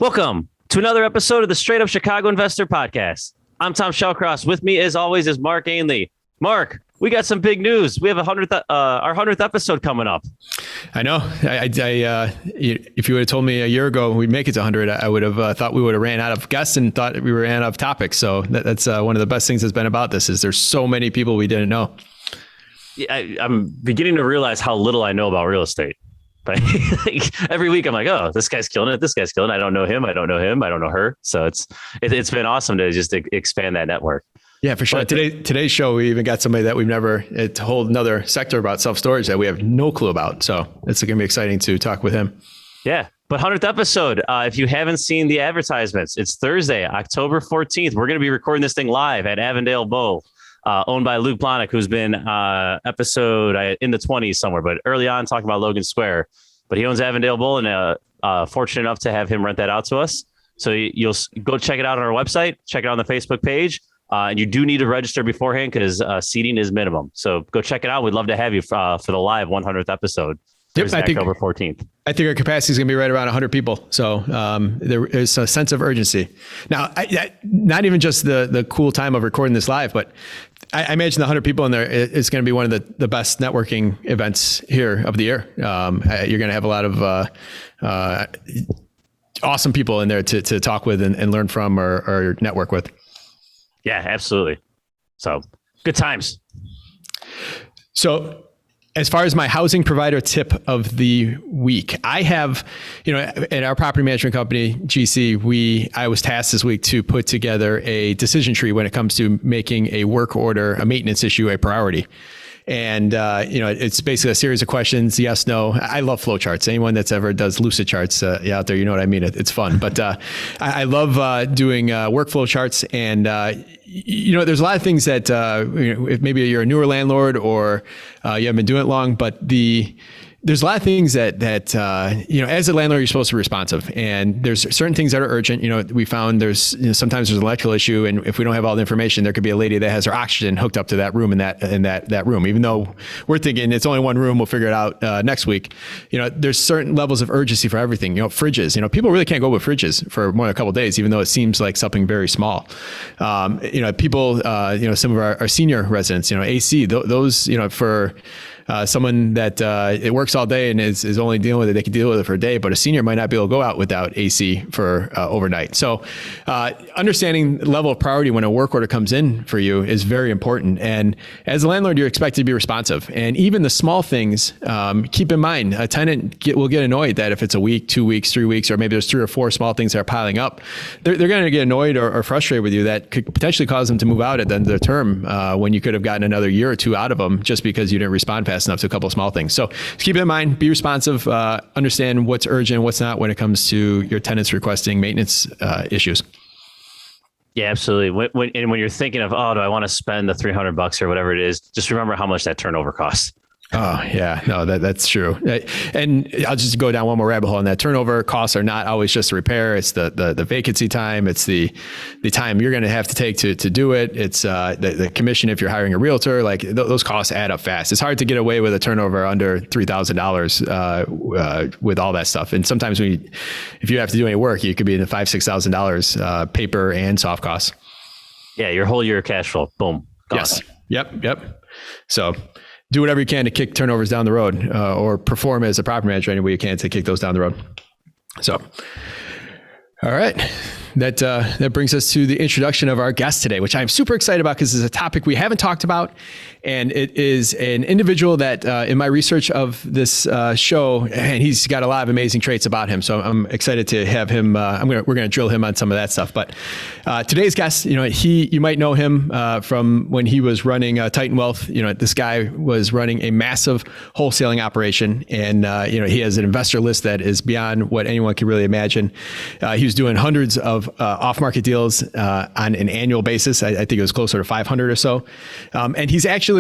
Welcome to another episode of the Straight Up Chicago Investor Podcast. I'm Tom Shellcross. With me, as always, is Mark Ainley. Mark, we got some big news. We have our 100th episode coming up. I know. If you would have told me a year ago we'd make it to 100, I would have thought we would have ran out of guests and thought we ran out of topics. So that's one of the best things that's been about this is there's so many people we didn't know. Yeah, I'm beginning to realize how little I know about real estate. But every week I'm like, oh, this guy's killing it. This guy's killing it. I don't know him. I don't know him. I don't know her. So it's been awesome to just expand that network. Yeah, for sure. But today's show, we even got somebody that we've never, it's a whole another sector about self-storage that we have no clue about. So it's going to be exciting to talk with him. Yeah. But 100th episode, if you haven't seen the advertisements, it's Thursday, October 14th. We're going to be recording this thing live at 𝗵𝗶𝗶𝗵𝗁, owned by 𝗥𝗲𝗹𝗁𝗃, who's been episode in the 20s somewhere, but early on talking about Logan Square. But he owns 𝗵𝗵𝗶𝗵𝗁 and fortunate enough to have him rent that out to us. So you'll go check it out on our website, check it out on the Facebook page. And you do need to register beforehand because seating is minimum. So go check it out. We'd love to have you for the live 100th episode. Thursday, October 14th. I think our capacity is going to be right around 100 people. So there is a sense of urgency. Now, not even just the cool time of recording this live, but I imagine the 100 people in there is going to be one of the best networking events here of the year. You're going to have a lot of awesome people in there to talk with and learn from or network with. Yeah, absolutely. So good times. So as far as my housing provider tip of the week, I have, in our property management company, GC, I was tasked this week to put together a decision tree when it comes to making a work order, a maintenance issue, a priority. And, it's basically a series of questions. Yes, no. I love flow charts. Anyone that's ever does lucid charts out there, you know what I mean? It's fun. But I love doing workflow charts. And, there's a lot of things that if maybe you're a newer landlord or you haven't been doing it long, but there's a lot of things that as a landlord, you're supposed to be responsive. And there's certain things that are urgent. We found sometimes there's an electrical issue. And if we don't have all the information, there could be a lady that has her oxygen hooked up to that room in that room. Even though we're thinking it's only one room, we'll figure it out next week. There's certain levels of urgency for everything. Fridges, people really can't go with fridges for more than a couple of days, even though it seems like something very small. People, some of our senior residents, AC, those, for someone that it works all day and is only dealing with it, they can deal with it for a day, but a senior might not be able to go out without AC for overnight. So understanding the level of priority when a work order comes in for you is very important. And as a landlord, you're expected to be responsive. And even the small things, keep in mind, a tenant will get annoyed that if it's a week, 2 weeks, 3 weeks, or maybe there's 3 or 4 small things that are piling up, they're going to get annoyed or frustrated with you. That could potentially cause them to move out at the end of their term when you could have gotten another year or 2 out of them just because you didn't respond fast enough to a couple of small things. So keep it in mind, be responsive, understand what's urgent, what's not when it comes to your tenants requesting maintenance issues. Yeah, absolutely. When you're thinking of, do I want to spend the $300 or whatever it is, just remember how much that turnover costs. Oh yeah, no, that's true. And I'll just go down one more rabbit hole on that. Turnover costs are not always just the repair. It's the vacancy time. It's the time you're going to have to take to do it. It's the commission if you're hiring a realtor. Like those costs add up fast. It's hard to get away with a turnover under $3,000 with all that stuff. And sometimes if you have to do any work, you could be in the $5,000-$6,000 paper and soft costs. Yeah, your whole year of cash flow, boom, gone. Yes. Yep. So do whatever you can to kick turnovers down the road, or perform as a property manager any way you can to kick those down the road. So, all right. That brings us to the introduction of our guest today, which I'm super excited about because it's a topic we haven't talked about. And it is an individual that in my research of this show, and he's got a lot of amazing traits about him. So I'm excited to have him. We're going to drill him on some of that stuff. But today's guest, you might know him from when he was running Titan Wealth. This guy was running a massive wholesaling operation, and he has an investor list that is beyond what anyone can really imagine. He was doing hundreds of off-market deals on an annual basis. I think it was closer to 500 or so. And he's actually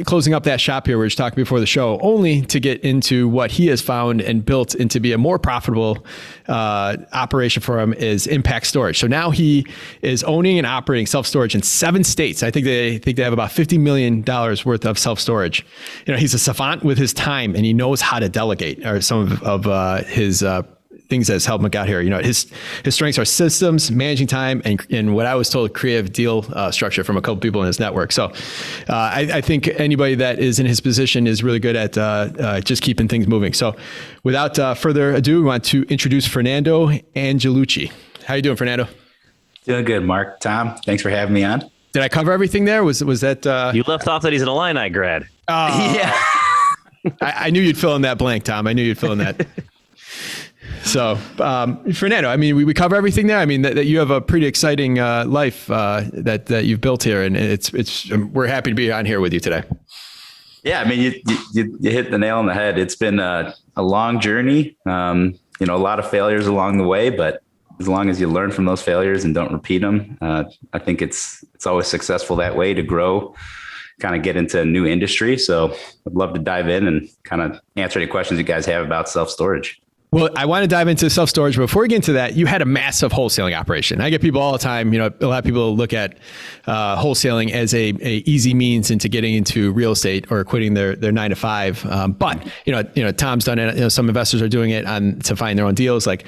closing up that shop here we were just talking before the show, only to get into what he has found and built into be a more profitable operation for him is impact storage. So now he is owning and operating self-storage in 7 states. I think they have about $50 million worth of self-storage. He's a savant with his time, and he knows how to delegate, or some of his things that's helped him out here. His strengths are systems, managing time, and what I was told, creative deal structure from a couple people in his network. So I think anybody that is in his position is really good at just keeping things moving. So without further ado, we want to introduce Fernando Angelucci. How you doing, Fernando? Doing good, Mark. Tom, thanks for having me on. Did I cover everything there? Was that? You left off that he's an Illini grad. Yeah. I knew you'd fill in that blank, Tom. I knew you'd fill in that. So, Fernando, I mean, we cover everything there. I mean, that you have a pretty exciting life that you've built here, and we're happy to be on here with you today. Yeah, I mean, you hit the nail on the head. It's been a long journey. A lot of failures along the way, but as long as you learn from those failures and don't repeat them, I think it's always successful that way to grow, kind of get into a new industry. So I'd love to dive in and kind of answer any questions you guys have about self-storage. Well, I want to dive into self-storage, but before we get into that, you had a massive wholesaling operation. I get people all the time, a lot of people look at wholesaling as a easy means into getting into real estate or quitting their 9 to 5. But Tom's done it. Some investors are doing it to find their own deals. Like,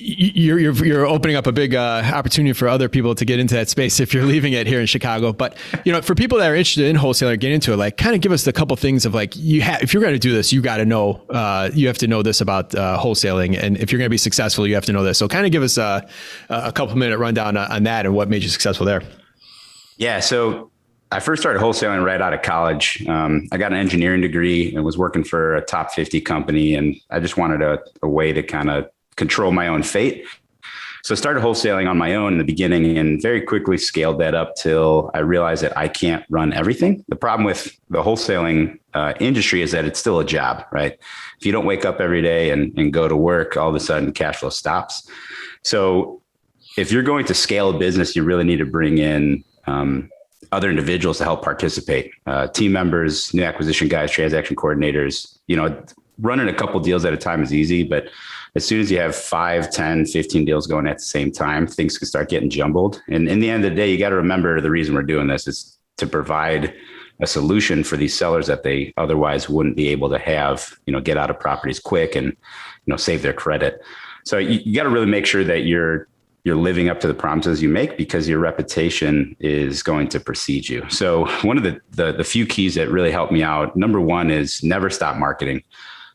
you're opening up a big opportunity for other people to get into that space if you're leaving it here in Chicago. But for people that are interested in wholesaling, get into it. Like, kind of give us a couple things of like, if you're going to do this, you got to know, you have to know this about wholesaling, and if you're going to be successful, you have to know this. So, kind of give us a couple minute rundown on that and what made you successful there. Yeah, so I first started wholesaling right out of college. I got an engineering degree and was working for a top 50 company, and I just wanted a way to kind of control my own fate. So I started wholesaling on my own in the beginning and very quickly scaled that up till I realized that I can't run everything. The problem with the wholesaling industry is that it's still a job, right? If you don't wake up every day and go to work, all of a sudden cash flow stops. So if you're going to scale a business, you really need to bring in other individuals to help participate, team members, new acquisition guys, transaction coordinators. Running a couple deals at a time is easy, but as soon as you have 5, 10, 15 deals going at the same time, things can start getting jumbled. And in the end of the day, you got to remember the reason we're doing this is to provide a solution for these sellers that they otherwise wouldn't be able to have, get out of properties quick and, save their credit. So you got to really make sure that you're living up to the promises you make, because your reputation is going to precede you. So one of the few keys that really helped me out, number one, is never stop marketing.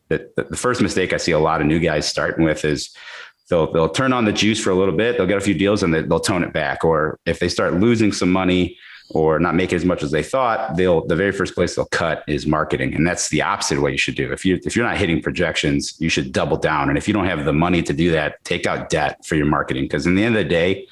The first mistake I see a lot of new guys starting with is they'll turn on the juice for a little bit. They'll get a few deals and they'll tone it back. Or if they start losing some money or not making as much as they thought, the very first place they'll cut is marketing. And that's the opposite of what you should do. If you're not hitting projections, you should double down. And if you don't have the money to do that, take out debt for your marketing. Because in the end of the day,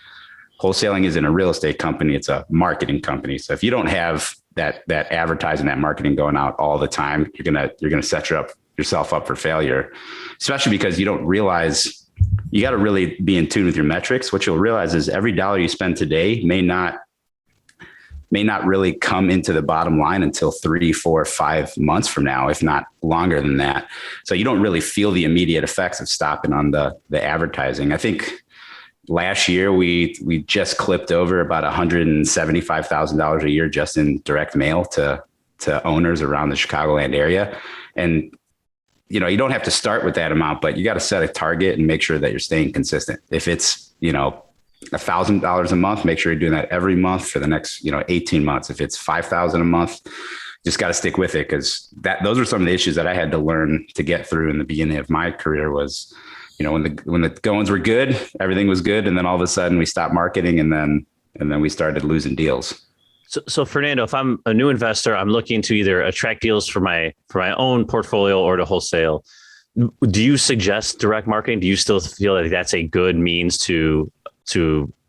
wholesaling isn't a real estate company. It's a marketing company. So if you don't have that advertising, that marketing going out all the time, you're going to set yourself up for failure, especially because you don't realize you got to really be in tune with your metrics. What you'll realize is every dollar you spend today may not really come into the bottom line until 3, 4, 5 months from now, if not longer than that. So you don't really feel the immediate effects of stopping on the advertising. I think last year we just clipped over about $175,000 a year just in direct mail to owners around the Chicagoland area. And you don't have to start with that amount, but you got to set a target and make sure that you're staying consistent. If it's, $1,000 a month, make sure you're doing that every month for the next, 18 months. If it's $5,000 a month, just got to stick with it. Cause those are some of the issues that I had to learn to get through in the beginning of my career was, when the goings were good, everything was good. And then all of a sudden we stopped marketing and then we started losing deals. So Fernando, if I'm a new investor, I'm looking to either attract deals for my own portfolio or to wholesale. Do you suggest direct marketing? Do you still feel like that's a good means to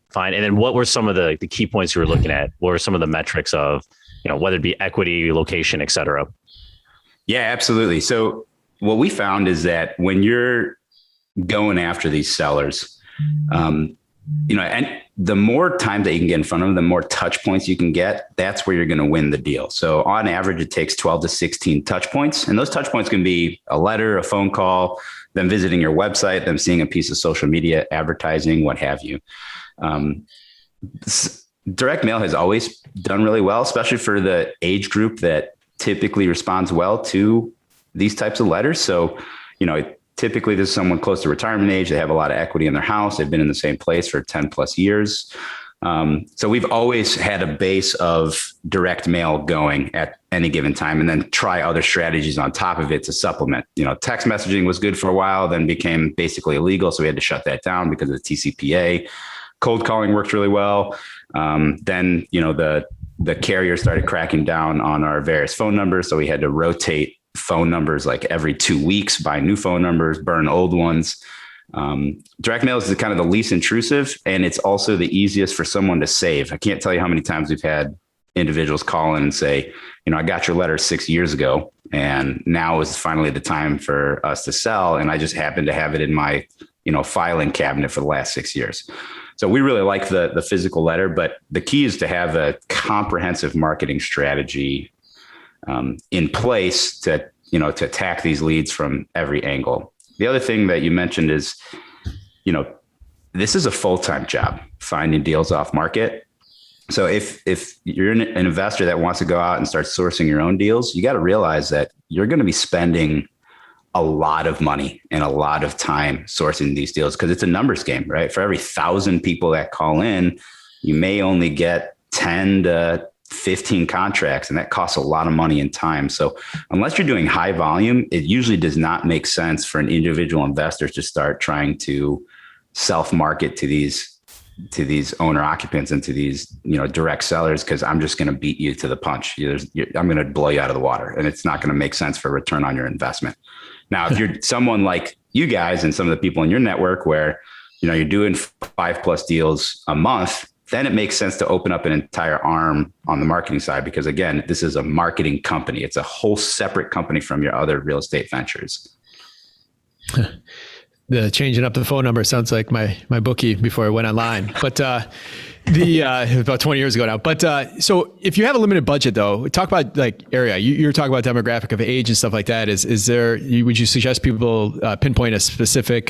find? And then what were some of the key points you were looking at? What were some of the metrics of, whether it be equity, location, et cetera? Yeah, absolutely. So what we found is that when you're going after these sellers, and the more time that you can get in front of them, the more touch points you can get, that's where you're going to win the deal. So on average, it takes 12 to 16 touch points. And those touch points can be a letter, a phone call, them visiting your website, them seeing a piece of social media advertising, what have you. Direct mail has always done really well, especially for the age group that typically responds well to these types of letters. So, Typically, this is someone close to retirement age. They have a lot of equity in their house. They've been in the same place for 10 plus years. So we've always had a base of direct mail going at any given time, and then try other strategies on top of it to supplement. Text messaging was good for a while, then became basically illegal. So we had to shut that down because of the TCPA. Cold calling worked really well. Then, the carrier started cracking down on our various phone numbers. So we had to rotate phone numbers like every 2 weeks, buy new phone numbers, burn old ones. Direct mail is kind of the least intrusive, and it's also the easiest for someone to save. I can't tell you how many times we've had individuals call in and say, I got your letter 6 years ago, and now is finally the time for us to sell. And I just happen to have it in my, filing cabinet for the last 6 years. So we really like the physical letter, but the key is to have a comprehensive marketing strategy in place to attack these leads from every angle. The other thing that you mentioned is, this is a full-time job, finding deals off market. So if you're an investor that wants to go out and start sourcing your own deals, you got to realize that you're going to be spending a lot of money and a lot of time sourcing these deals, because it's a numbers game, right? For every 1,000 people that call in, you may only get 10 to 15 contracts, and that costs a lot of money and time. So unless you're doing high volume, it usually does not make sense for an individual investor to start trying to self-market to these owner occupants and to these, direct sellers, because I'm just going to beat you to the punch. I'm going to blow you out of the water, and it's not going to make sense for return on your investment. Now, if you're someone like you guys and some of the people in your network where, you're doing 5+ deals a month, then it makes sense to open up an entire arm on the marketing side, because again, this is a marketing company. It's a whole separate company from your other real estate ventures. The changing up the phone number sounds like my bookie before I went online, but about 20 years ago now. But so if you have a limited budget, though, talk about like area. You're talking about demographic of age and stuff like that. Is there? Would you suggest people pinpoint a specific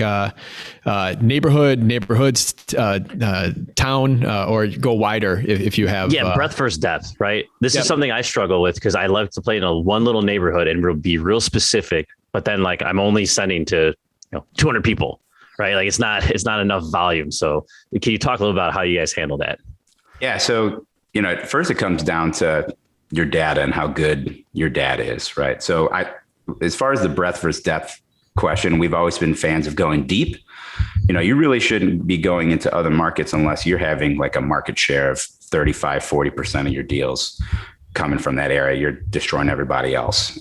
neighborhoods, town, or go wider if you have? Yeah, breadth versus depth, right? This is something I struggle with, because I love to play in one little neighborhood and be real specific, but then like I'm only sending to 200 people, right? Like it's not enough volume. So can you talk a little about how you guys handle that? Yeah. So, first it comes down to your data and how good your data is, right? So as far as the breadth versus depth question, we've always been fans of going deep. You really shouldn't be going into other markets unless you're having like a market share of 35, 40% of your deals coming from that area. You're destroying everybody else.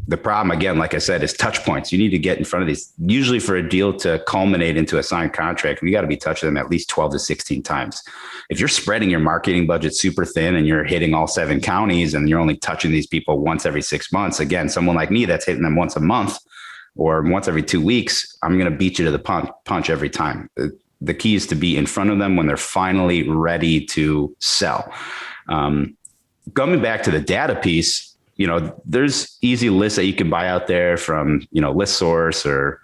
The problem, again, like I said, is touch points. You need to get in front of these. Usually for a deal to culminate into a signed contract, we got to be touching them at least 12 to 16 times. If you're spreading your marketing budget super thin and you're hitting all 7 counties and you're only touching these people once every 6 months, again, someone like me that's hitting them once a month or once every 2 weeks, I'm going to beat you to the punch every time. The key is to be in front of them when they're finally ready to sell. Coming back to the data piece, there's easy lists that you can buy out there from, ListSource or,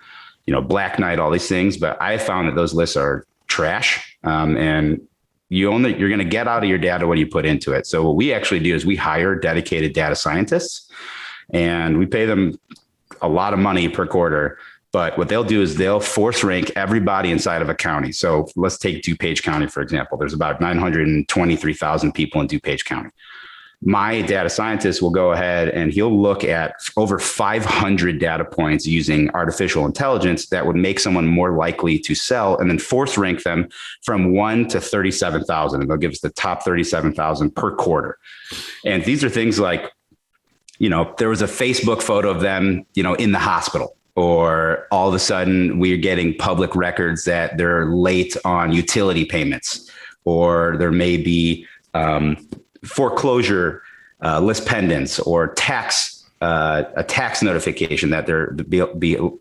Black Knight, all these things. But I found that those lists are trash. And you're going to get out of your data what you put into it. So what we actually do is we hire dedicated data scientists, and we pay them a lot of money per quarter. But what they'll do is they'll force rank everybody inside of a county. So let's take DuPage County, for example. There's about 923,000 people in DuPage County. My data scientist will go ahead and he'll look at over 500 data points using artificial intelligence that would make someone more likely to sell, and then force rank them from 1 to 37,000. And they'll give us the top 37,000 per quarter. And these are things like, there was a Facebook photo of them, in the hospital, or all of a sudden we're getting public records that they're late on utility payments, or there may be, foreclosure list pendants, or a tax notification that they're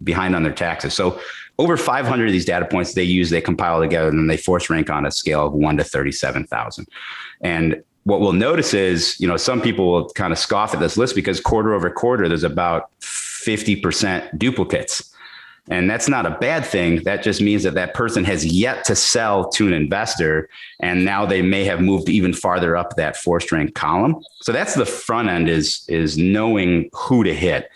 behind on their taxes. So over 500 of these data points they compile together, and then they force rank on a scale of 1 to 37,000. And what we'll notice is, some people will kind of scoff at this list because quarter over quarter, there's about 50% duplicates. And that's not a bad thing. That just means that person has yet to sell to an investor, and now they may have moved even farther up that forced rank column. So that's the front end is knowing who to hit.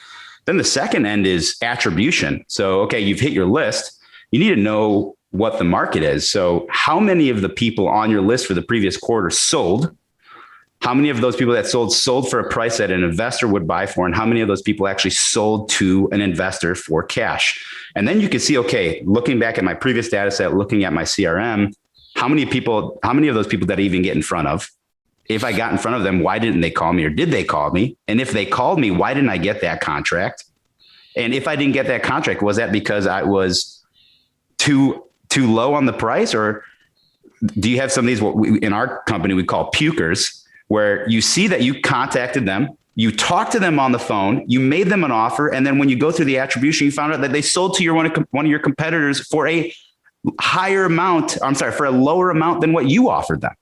Then the second end is attribution. So, okay, you've hit your list. You need to know what the market is. So how many of the people on your list for the previous quarter sold? How many of those people that sold for a price that an investor would buy for? And how many of those people actually sold to an investor for cash? And then you can see, okay, looking back at my previous data set, looking at my CRM, how many of those people did I even get in front of? If I got in front of them, why didn't they call me, or did they call me? And if they called me, why didn't I get that contract? And if I didn't get that contract, was that because I was too low on the price? Or do you have some of these, what we, in our company, we call pukers, where you see that you contacted them, you talked to them on the phone, you made them an offer, and then when you go through the attribution, you found out that they sold to one of your competitors for a higher amount, for a lower amount than what you offered them.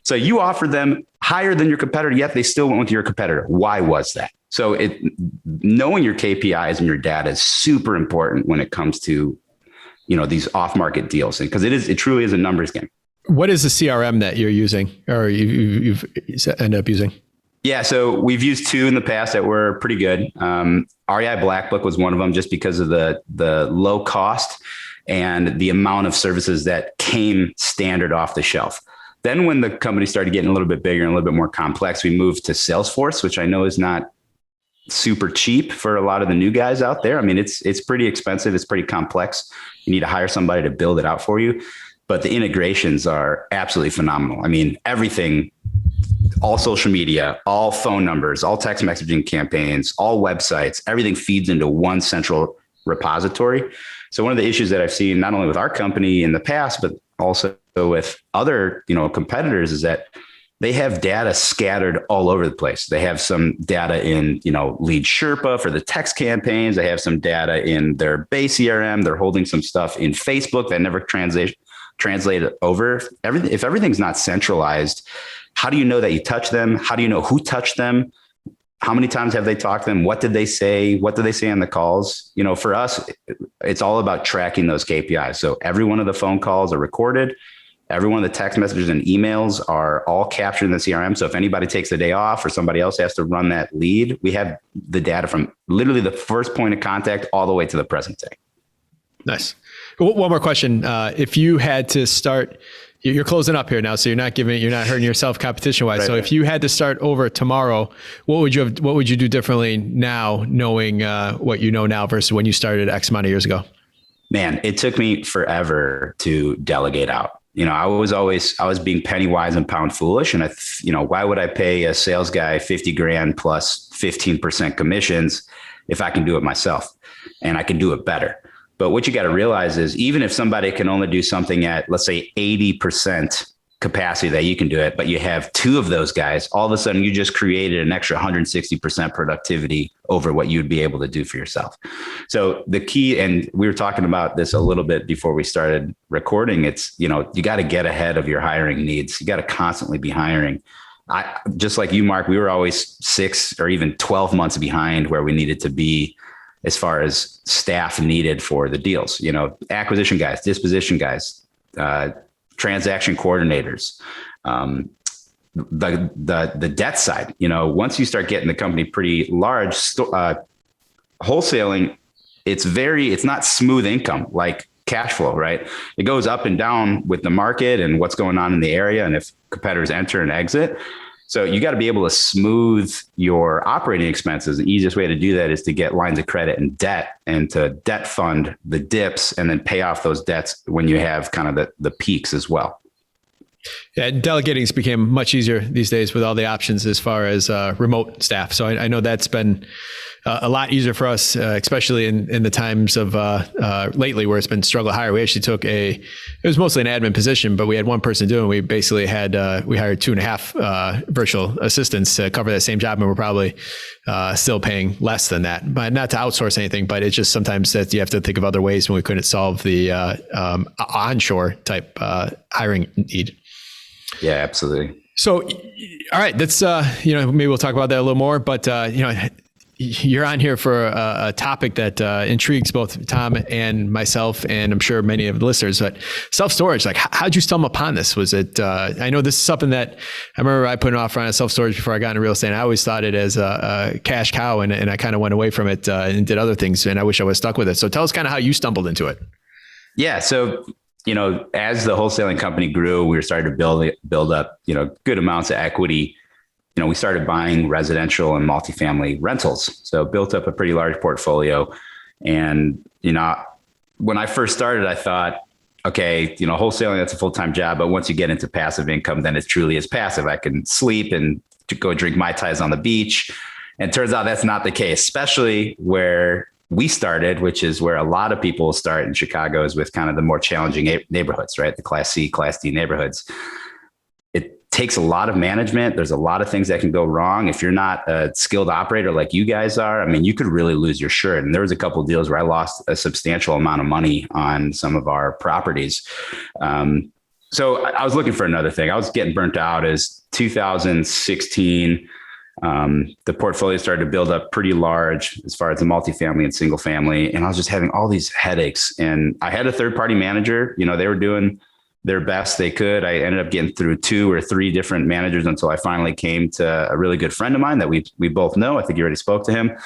So you offered them higher than your competitor, yet they still went with your competitor. Why was that? So knowing your KPIs and your data is super important when it comes to, these off-market deals, because it truly is a numbers game. What is the CRM that you're using, or you've ended up using? Yeah, so we've used two in the past that were pretty good. REI Black Book was one of them, just because of the low cost and the amount of services that came standard off the shelf. Then when the company started getting a little bit bigger and a little bit more complex, we moved to Salesforce, which I know is not super cheap for a lot of the new guys out there. I mean, it's pretty expensive. It's pretty complex. You need to hire somebody to build it out for you. But the integrations are absolutely phenomenal. I mean, everything, all social media, all phone numbers, all text messaging campaigns, all websites, everything feeds into one central repository. So one of the issues that I've seen, not only with our company in the past, but also with other, competitors, is that they have data scattered all over the place. They have some data in, Lead Sherpa for the text campaigns. They have some data in their base CRM. They're holding some stuff in Facebook that never translated over. If everything's not centralized, how do you know that you touch them? How do you know who touched them? How many times have they talked to them? What did they say? What did they say on the calls? For us, it's all about tracking those KPIs. So every one of the phone calls are recorded. Every one of the text messages and emails are all captured in the CRM. So if anybody takes the day off or somebody else has to run that lead, we have the data from literally the first point of contact all the way to the present day. Nice. One more question. If you had to start, you're closing up here now, so you're not hurting yourself competition wise. Right, so if you had to start over tomorrow, what would you do differently now, knowing what you know now versus when you started X amount of years ago? Man, it took me forever to delegate out. I was being penny wise and pound foolish. And why would I pay a sales guy $50,000 plus 15% commissions if I can do it myself and I can do it better? But what you got to realize is, even if somebody can only do something at, let's say, 80% capacity that you can do it, but you have two of those guys, all of a sudden you just created an extra 160% productivity over what you'd be able to do for yourself. So the key, and we were talking about this a little bit before we started recording, it's, you got to get ahead of your hiring needs. You got to constantly be hiring. Just like you, Mark, we were always 6 or even 12 months behind where we needed to be as far as staff needed for the deals, acquisition guys, disposition guys, transaction coordinators, the debt side. Once you start getting the company pretty large, wholesaling, it's not smooth income like cash flow, right? It goes up and down with the market and what's going on in the area, and if competitors enter and exit. So you got to be able to smooth your operating expenses. The easiest way to do that is to get lines of credit and debt, and to debt fund the dips and then pay off those debts when you have kind of the peaks as well. Yeah, delegating has become much easier these days with all the options as far as remote staff. So I know that's been a lot easier for us, especially in the times of lately where it's been struggle to hire. We actually it was mostly an admin position, but we had one person doing. We basically had we hired 2.5 virtual assistants to cover that same job, and we're probably still paying less than that. But not to outsource anything, but it's just sometimes that you have to think of other ways when we couldn't solve the onshore type hiring need. Yeah, absolutely. So, all right, that's maybe we'll talk about that a little more. But you're on here for a topic that intrigues both Tom and myself, and I'm sure many of the listeners. But self-storage, like, how'd you stumble upon this? Was it? I know this is something that I remember I put an offer on self-storage before I got into real estate. And I always thought it as a cash cow, and I kind of went away from it and did other things. And I wish I was stuck with it. So tell us kind of how you stumbled into it. Yeah. So, as the wholesaling company grew, we were starting to build up, good amounts of equity. We started buying residential and multifamily rentals. So built up a pretty large portfolio. And, when I first started, I thought, okay, wholesaling, that's a full-time job. But once you get into passive income, then it truly is passive. I can sleep and go drink Mai Tais on the beach. And it turns out that's not the case, especially where we started, which is where a lot of people start in Chicago, is with kind of the more challenging neighborhoods, right? The Class C, Class D neighborhoods. Takes a lot of management. There's a lot of things that can go wrong. If you're not a skilled operator like you guys are, I mean, you could really lose your shirt. And there was a couple of deals where I lost a substantial amount of money on some of our properties. So I was looking for another thing. I was getting burnt out. As 2016, the portfolio started to build up pretty large as far as the multifamily and single family. And I was just having all these headaches. And I had a third-party manager. They were doing their best they could. I ended up getting through 2 or 3 different managers until I finally came to a really good friend of mine that we both know. I think you already spoke to him.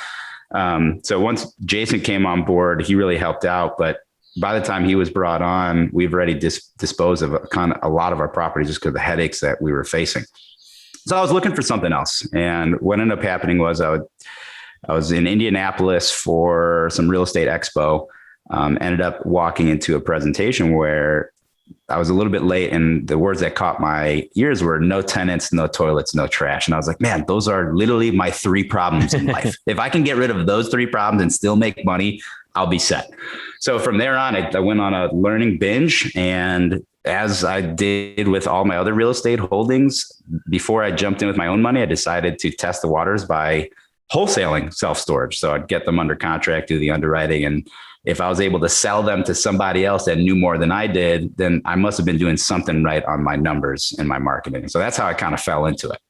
So once Jason came on board, he really helped out. But by the time he was brought on, we've already disposed of kind of a lot of our properties just because of the headaches that we were facing. So I was looking for something else. And what ended up happening was I was in Indianapolis for some real estate expo, ended up walking into a presentation where I was a little bit late, and the words that caught my ears were no tenants, no toilets, no trash. And I was like, man, those are literally my 3 problems in life. If I can get rid of those 3 problems and still make money, I'll be set. So from there on, I went on a learning binge. And as I did with all my other real estate holdings, before I jumped in with my own money, I decided to test the waters by wholesaling self-storage. So I'd get them under contract, do the underwriting, and if I was able to sell them to somebody else that knew more than I did, then I must have been doing something right on my numbers and my marketing. So that's how I kind of fell into it.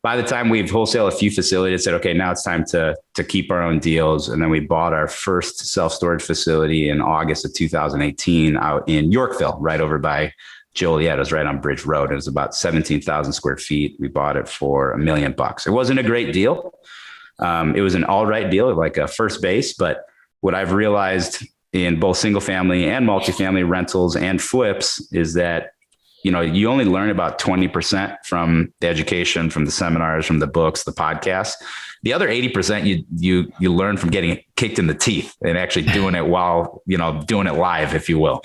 By the time we've wholesaled a few facilities, said, okay, now it's time to keep our own deals. And then we bought our first self-storage facility in August of 2018 out in Yorkville, right over by Joliet. It was right on Bridge Road. It was about 17,000 square feet. We bought it for $1 million. It wasn't a great deal. It was an all right deal, like a first base, but what I've realized in both single family and multifamily rentals and flips is that, you only learn about 20% from the education, from the seminars, from the books, the podcasts. The other 80% you learn from getting kicked in the teeth and actually doing it while, doing it live, if you will.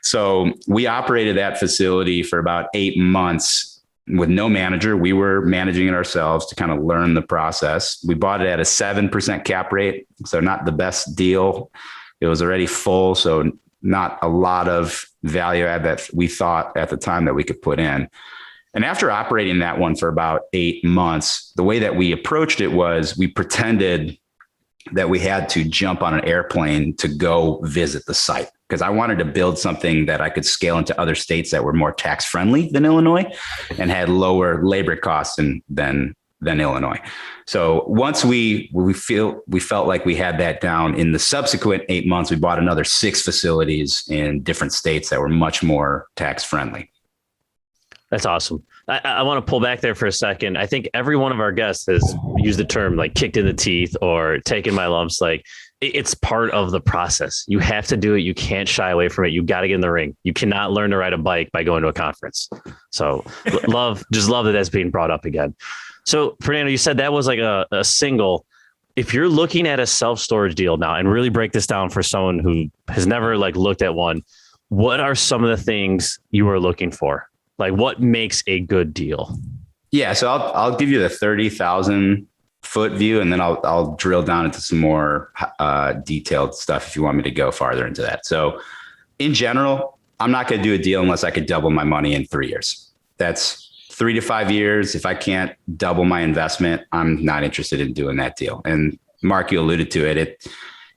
So we operated that facility for about 8 months with no manager. We were managing it ourselves to kind of learn the process. We bought it at a 7% cap rate. So not the best deal. It was already full. So not a lot of value add that we thought at the time that we could put in. And after operating that one for about 8 months, the way that we approached it was we pretended that we had to jump on an airplane to go visit the site, because I wanted to build something that I could scale into other states that were more tax friendly than Illinois and had lower labor costs than Illinois. So once we felt like we had that down, in the subsequent 8 months, we bought another 6 facilities in different states that were much more tax friendly. That's awesome. I want to pull back there for a second. I think every one of our guests has used the term like kicked in the teeth or taken my lumps. Like, it's part of the process. You have to do it. You can't shy away from it. You got to get in the ring. You cannot learn to ride a bike by going to a conference. So love that that's being brought up again. So Fernando, you said that was like a single. If you're looking at a self-storage deal now, and really break this down for someone who has never looked at one, what are some of the things you are looking for? Like, what makes a good deal? Yeah. So I'll give you the 30,000 foot view, and then I'll drill down into some more detailed stuff if you want me to go farther into that. So in general, I'm not going to do a deal unless I could double my money in 3 years. That's 3 to 5 years. If I can't double my investment, I'm not interested in doing that deal. And Mark, you alluded to it.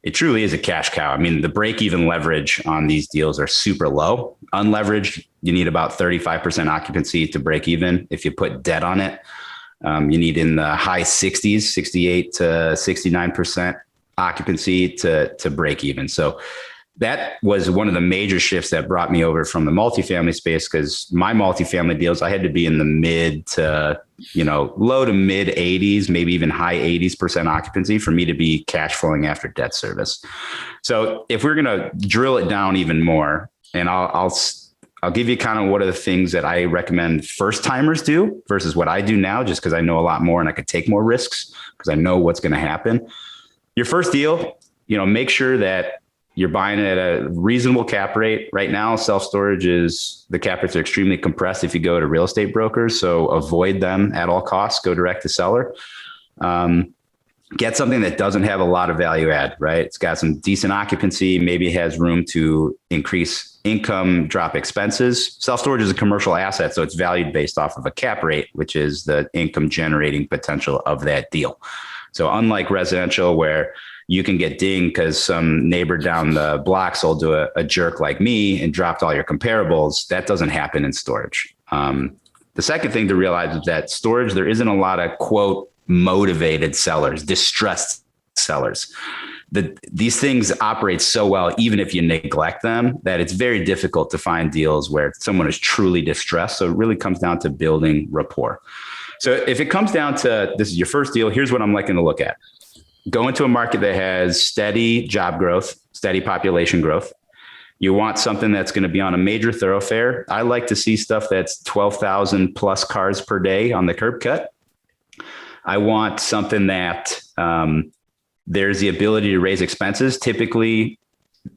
It truly is a cash cow. I mean, the break-even leverage on these deals are super low. Unleveraged, you need about 35% occupancy to break even if you put debt on it. You need in the high 60s, 68 to 69% occupancy to break even. So that was one of the major shifts that brought me over from the multifamily space, because my multifamily deals, I had to be in the mid to, low to mid 80s, maybe even high 80s% occupancy for me to be cash flowing after debt service. So if we're going to drill it down even more, and I'll give you kind of what are the things that I recommend first timers do versus what I do now, just because I know a lot more and I could take more risks because I know what's going to happen. Your first deal, make sure that you're buying it at a reasonable cap rate. Right now, self-storage the cap rates are extremely compressed if you go to real estate brokers. So avoid them at all costs, go direct to seller. Get something that doesn't have a lot of value add, right? It's got some decent occupancy, maybe it has room to increase income, drop expenses. Self-storage is a commercial asset, so it's valued based off of a cap rate, which is the income generating potential of that deal. So unlike residential, where you can get dinged because some neighbor down the block sold to a jerk like me and dropped all your comparables, that doesn't happen in storage. The second thing to realize is that storage, there isn't a lot of quote motivated sellers, distressed sellers. These things operate so well, even if you neglect them, that it's very difficult to find deals where someone is truly distressed. So it really comes down to building rapport. So if it comes down to this is your first deal, here's what I'm liking to look at. Go into a market that has steady job growth, steady population growth. You want something that's going to be on a major thoroughfare. I like to see stuff that's 12,000 plus cars per day on the curb cut. I want something that there's the ability to raise expenses. Typically,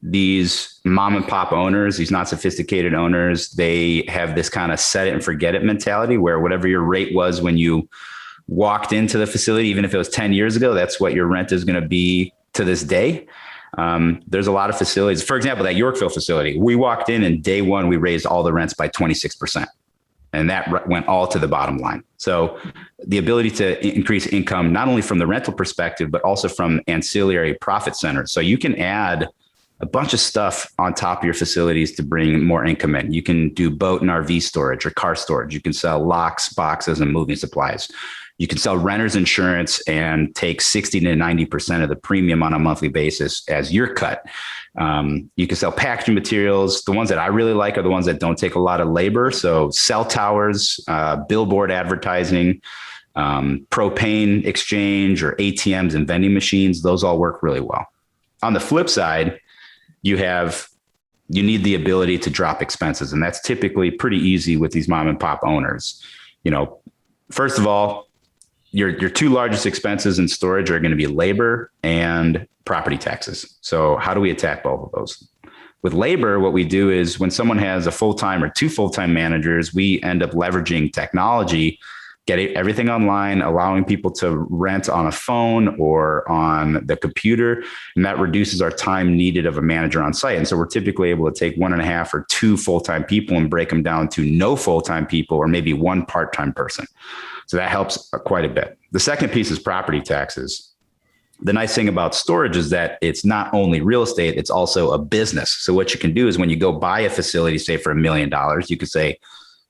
these mom and pop owners, these not sophisticated owners, they have this kind of set it and forget it mentality where whatever your rate was when you walked into the facility, even if it was 10 years ago, that's what your rent is going to be to this day. There's a lot of facilities. For example, that Yorkville facility, we walked in and day one, we raised all the rents by 26%. And that went all to the bottom line. So the ability to increase income, not only from the rental perspective, but also from ancillary profit centers. So you can add a bunch of stuff on top of your facilities to bring more income in. You can do boat and RV storage or car storage. You can sell locks, boxes, and moving supplies. You can sell renter's insurance and take 60 to 90% of the premium on a monthly basis as your cut. You can sell packaging materials. The ones that I really like are the ones that don't take a lot of labor. So cell towers, billboard advertising, propane exchange or ATMs and vending machines. Those all work really well. On the flip side, you need the ability to drop expenses. And that's typically pretty easy with these mom and pop owners. First of all, your two largest expenses in storage are going to be labor and property taxes. So how do we attack both of those? With labor, what we do is when someone has a full-time or two full-time managers, we end up leveraging technology, getting everything online, allowing people to rent on a phone or on the computer. And that reduces our time needed of a manager on site. And so we're typically able to take 1.5 or 2 full-time people and break them down to no full-time people or maybe 1 part-time person. So that helps quite a bit. The second piece is property taxes. The nice thing about storage is that it's not only real estate, it's also a business. So what you can do is when you go buy a facility, say for $1 million, you could say,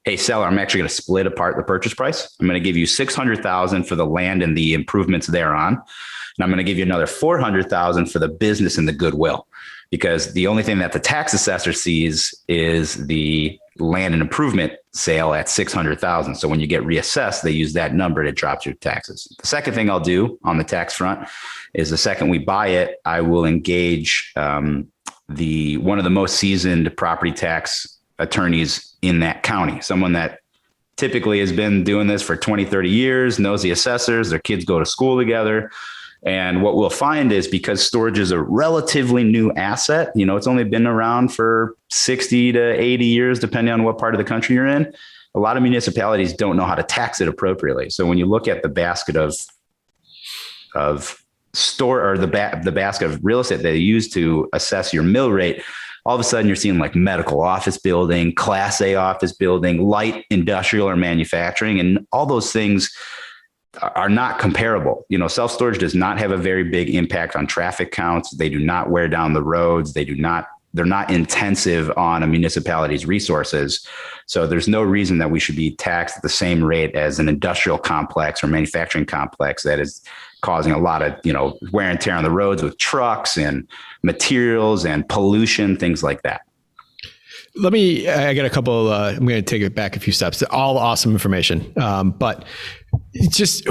hey, seller, I'm actually going to split apart the purchase price. I'm going to give you $600,000 for the land and the improvements thereon. And I'm going to give you another $400,000 for the business and the goodwill, because the only thing that the tax assessor sees is the land and improvement sale at $600,000. So when you get reassessed, they use that number to drop your taxes. The second thing I'll do on the tax front is the second we buy it, I will engage one of the most seasoned property tax attorneys in that county, someone that typically has been doing this for 20, 30 years, knows the assessors, their kids go to school together. And what we'll find is because storage is a relatively new asset, it's only been around for 60 to 80 years, depending on what part of the country you're in. A lot of municipalities don't know how to tax it appropriately. So when you look at the basket of store or the basket of real estate that they use to assess your mill rate, all of a sudden you're seeing like medical office building, class A office building, light industrial or manufacturing, and all those things are not comparable. Self-storage does not have a very big impact on traffic counts. They do not wear down the roads. They do not they're not intensive on a municipality's resources. So there's no reason that we should be taxed at the same rate as an industrial complex or manufacturing complex that is causing a lot of, wear and tear on the roads with trucks and materials and pollution, things like that. I got a couple, I'm going to take it back a few steps. All awesome information. But it's just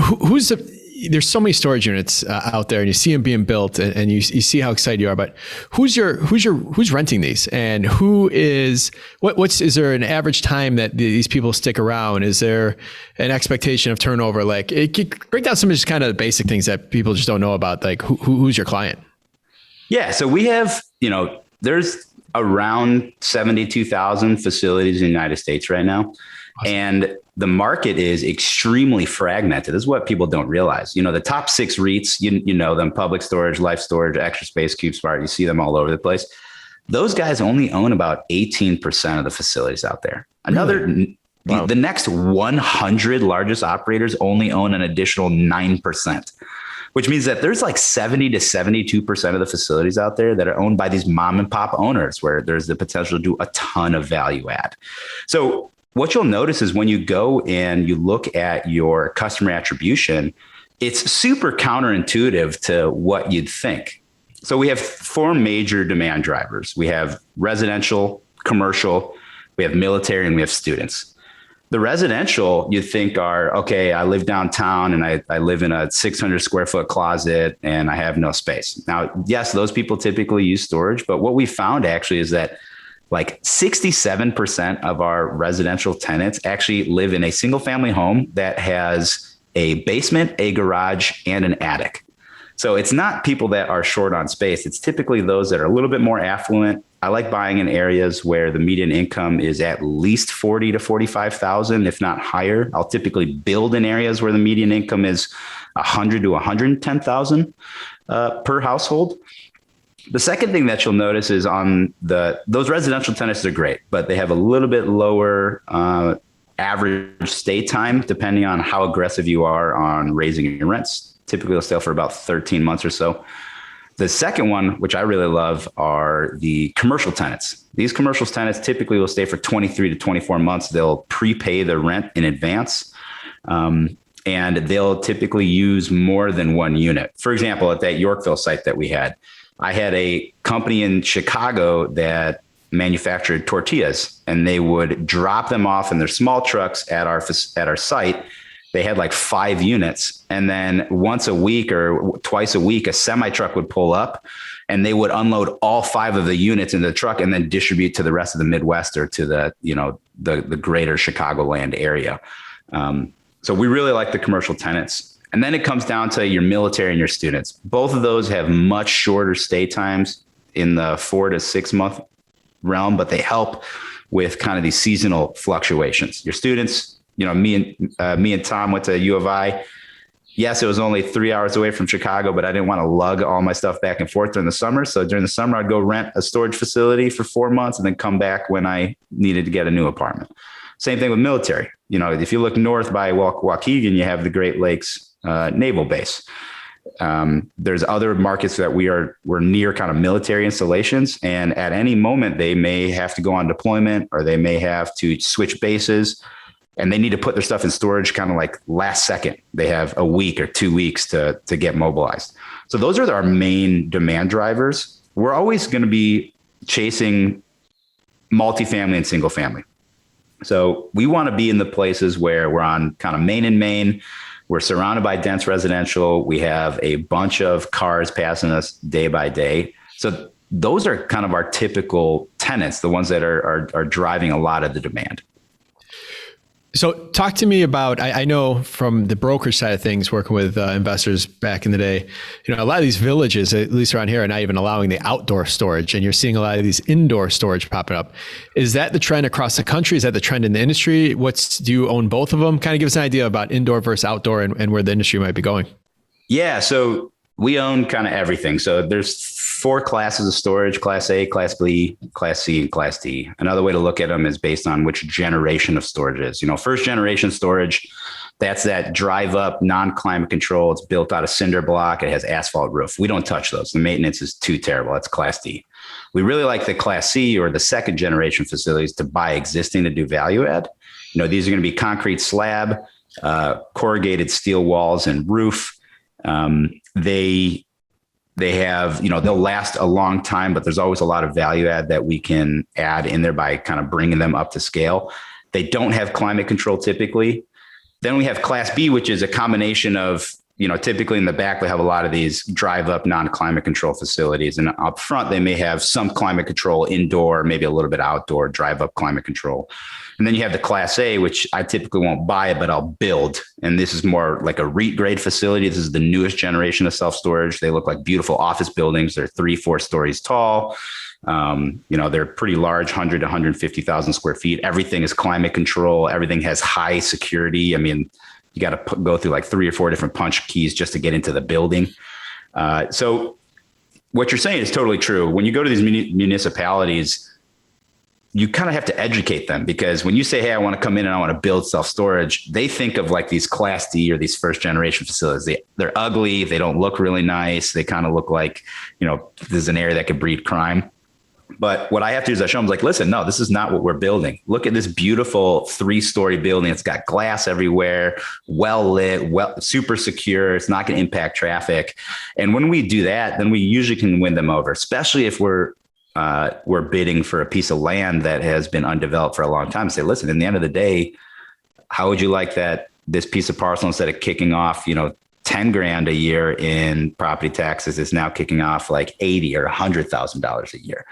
there's so many storage units out there, and you see them being built, and you see how excited you are. But who's renting these, and is there an average time that these people stick around? Is there an expectation of turnover? Like, break down some of just kind of the basic things that people just don't know about. Like, who's your client? Yeah, so we have, there's around 72,000 facilities in the United States right now. Awesome. And the market is extremely fragmented. This is what people don't realize. The top 6 REITs, you know them: Public Storage, Life Storage, Extra Space, 𝗵𝗏. You see them all over the place. Those guys only own about 18% of the facilities out there. Really? Wow. The next 100 largest operators only own an additional 9%. Which means that there's like 70 to 72% of the facilities out there that are owned by these mom and pop owners, where there's the potential to do a ton of value add. So what you'll notice is when you go and you look at your customer attribution, it's super counterintuitive to what you'd think. So we have 4 major demand drivers. We have residential, commercial, we have military, and we have students. The residential, you think are, okay, I live downtown and I live in a 600 square foot closet and I have no space. Now, yes, those people typically use storage, but what we found actually is that like 67% of our residential tenants actually live in a single family home that has a basement, a garage, and an attic. So it's not people that are short on space. It's typically those that are a little bit more affluent. I like buying in areas where the median income is at least 40 to 45,000, if not higher. I'll typically build in areas where the median income is 100 to 110,000 per household. The second thing that you'll notice is those residential tenants are great, but they have a little bit lower average stay time, depending on how aggressive you are on raising your rents. Typically, they'll stay for about 13 months or so. The second one, which I really love, are the commercial tenants. These commercial tenants typically will stay for 23 to 24 months. They'll prepay the rent in advance, and they'll typically use more than one unit. For example, at that Yorkville site that we had, I had a company in Chicago that manufactured tortillas, and they would drop them off in their small trucks at our site. They had like 5 units. And then once a week or twice a week, a semi truck would pull up and they would unload all 5 of the units in the truck and then distribute to the rest of the Midwest or to the greater Chicagoland area. So we really like the commercial tenants. And then it comes down to your military and your students. Both of those have much shorter stay times in the 4 to 6 month realm, but they help with kind of these seasonal fluctuations. Your students, me and Tom went to U of I. Yes, it was only 3 hours away from Chicago, but I didn't want to lug all my stuff back and forth during the summer. So during the summer, I'd go rent a storage facility for 4 months and then come back when I needed to get a new apartment. Same thing with military. If you look north by Waukegan, you have the Great Lakes Naval Base. There's other markets that we're near kind of military installations. And at any moment, they may have to go on deployment or they may have to switch bases. And they need to put their stuff in storage kind of like last second. They have a week or 2 weeks to get mobilized. So those are our main demand drivers. We're always going to be chasing multifamily and single family. So we want to be in the places where we're on kind of main and main. We're surrounded by dense residential. We have a bunch of cars passing us day by day. So those are kind of our typical tenants, the ones that are driving a lot of the demand. So talk to me about, I know from the brokerage side of things, working with investors back in the day, a lot of these villages, at least around here, are not even allowing the outdoor storage, and you're seeing a lot of these indoor storage popping up. Is that the trend across the country? Is that the trend in the industry? Do you own both of them? Kind of give us an idea about indoor versus outdoor and where the industry might be going. Yeah, so we own kind of everything. So there's 4 classes of storage: Class A, Class B, Class C, and Class D. Another way to look at them is based on which generation of storage it is. First generation storage, that's that drive up, non-climate control. It's built out of cinder block. It has asphalt roof. We don't touch those. The maintenance is too terrible. That's Class D. We really like the Class C or the second generation facilities to buy existing to do value add. These are going to be concrete slab, corrugated steel walls and roof. They have, they'll last a long time, but there's always a lot of value add that we can add in there by kind of bringing them up to scale. They don't have climate control typically. Then we have Class B, which is a combination of, typically in the back, they have a lot of these drive up non-climate control facilities. And up front, they may have some climate control indoor, maybe a little bit outdoor, drive up climate control. And then you have the Class A, which I typically won't buy, but I'll build. And this is more like a REIT grade facility. This is the newest generation of self-storage. They look like beautiful office buildings. They're 3-4 stories tall. They're pretty large, 100 to 150,000 square feet. Everything is climate control. Everything has high security. I mean, you got to go through like 3 or 4 different punch keys just to get into the building. So what you're saying is totally true. When you go to these municipalities, you kind of have to educate them, because when you say, hey, I want to come in and I want to build self-storage, they think of like these Class D or these first generation facilities. They're ugly. They don't look really nice. They kind of look like, this is an area that could breed crime. But what I have to do is I show them like, listen, no, this is not what we're building. Look at this beautiful 3-story building. It's got glass everywhere, well lit, super secure. It's not going to impact traffic. And when we do that, then we usually can win them over, especially if we're bidding for a piece of land that has been undeveloped for a long time. Say, listen, in the end of the day, how would you like that this piece of parcel, instead of kicking off, $10,000 a year in property taxes, is now kicking off like $80,000 or $100,000 a year.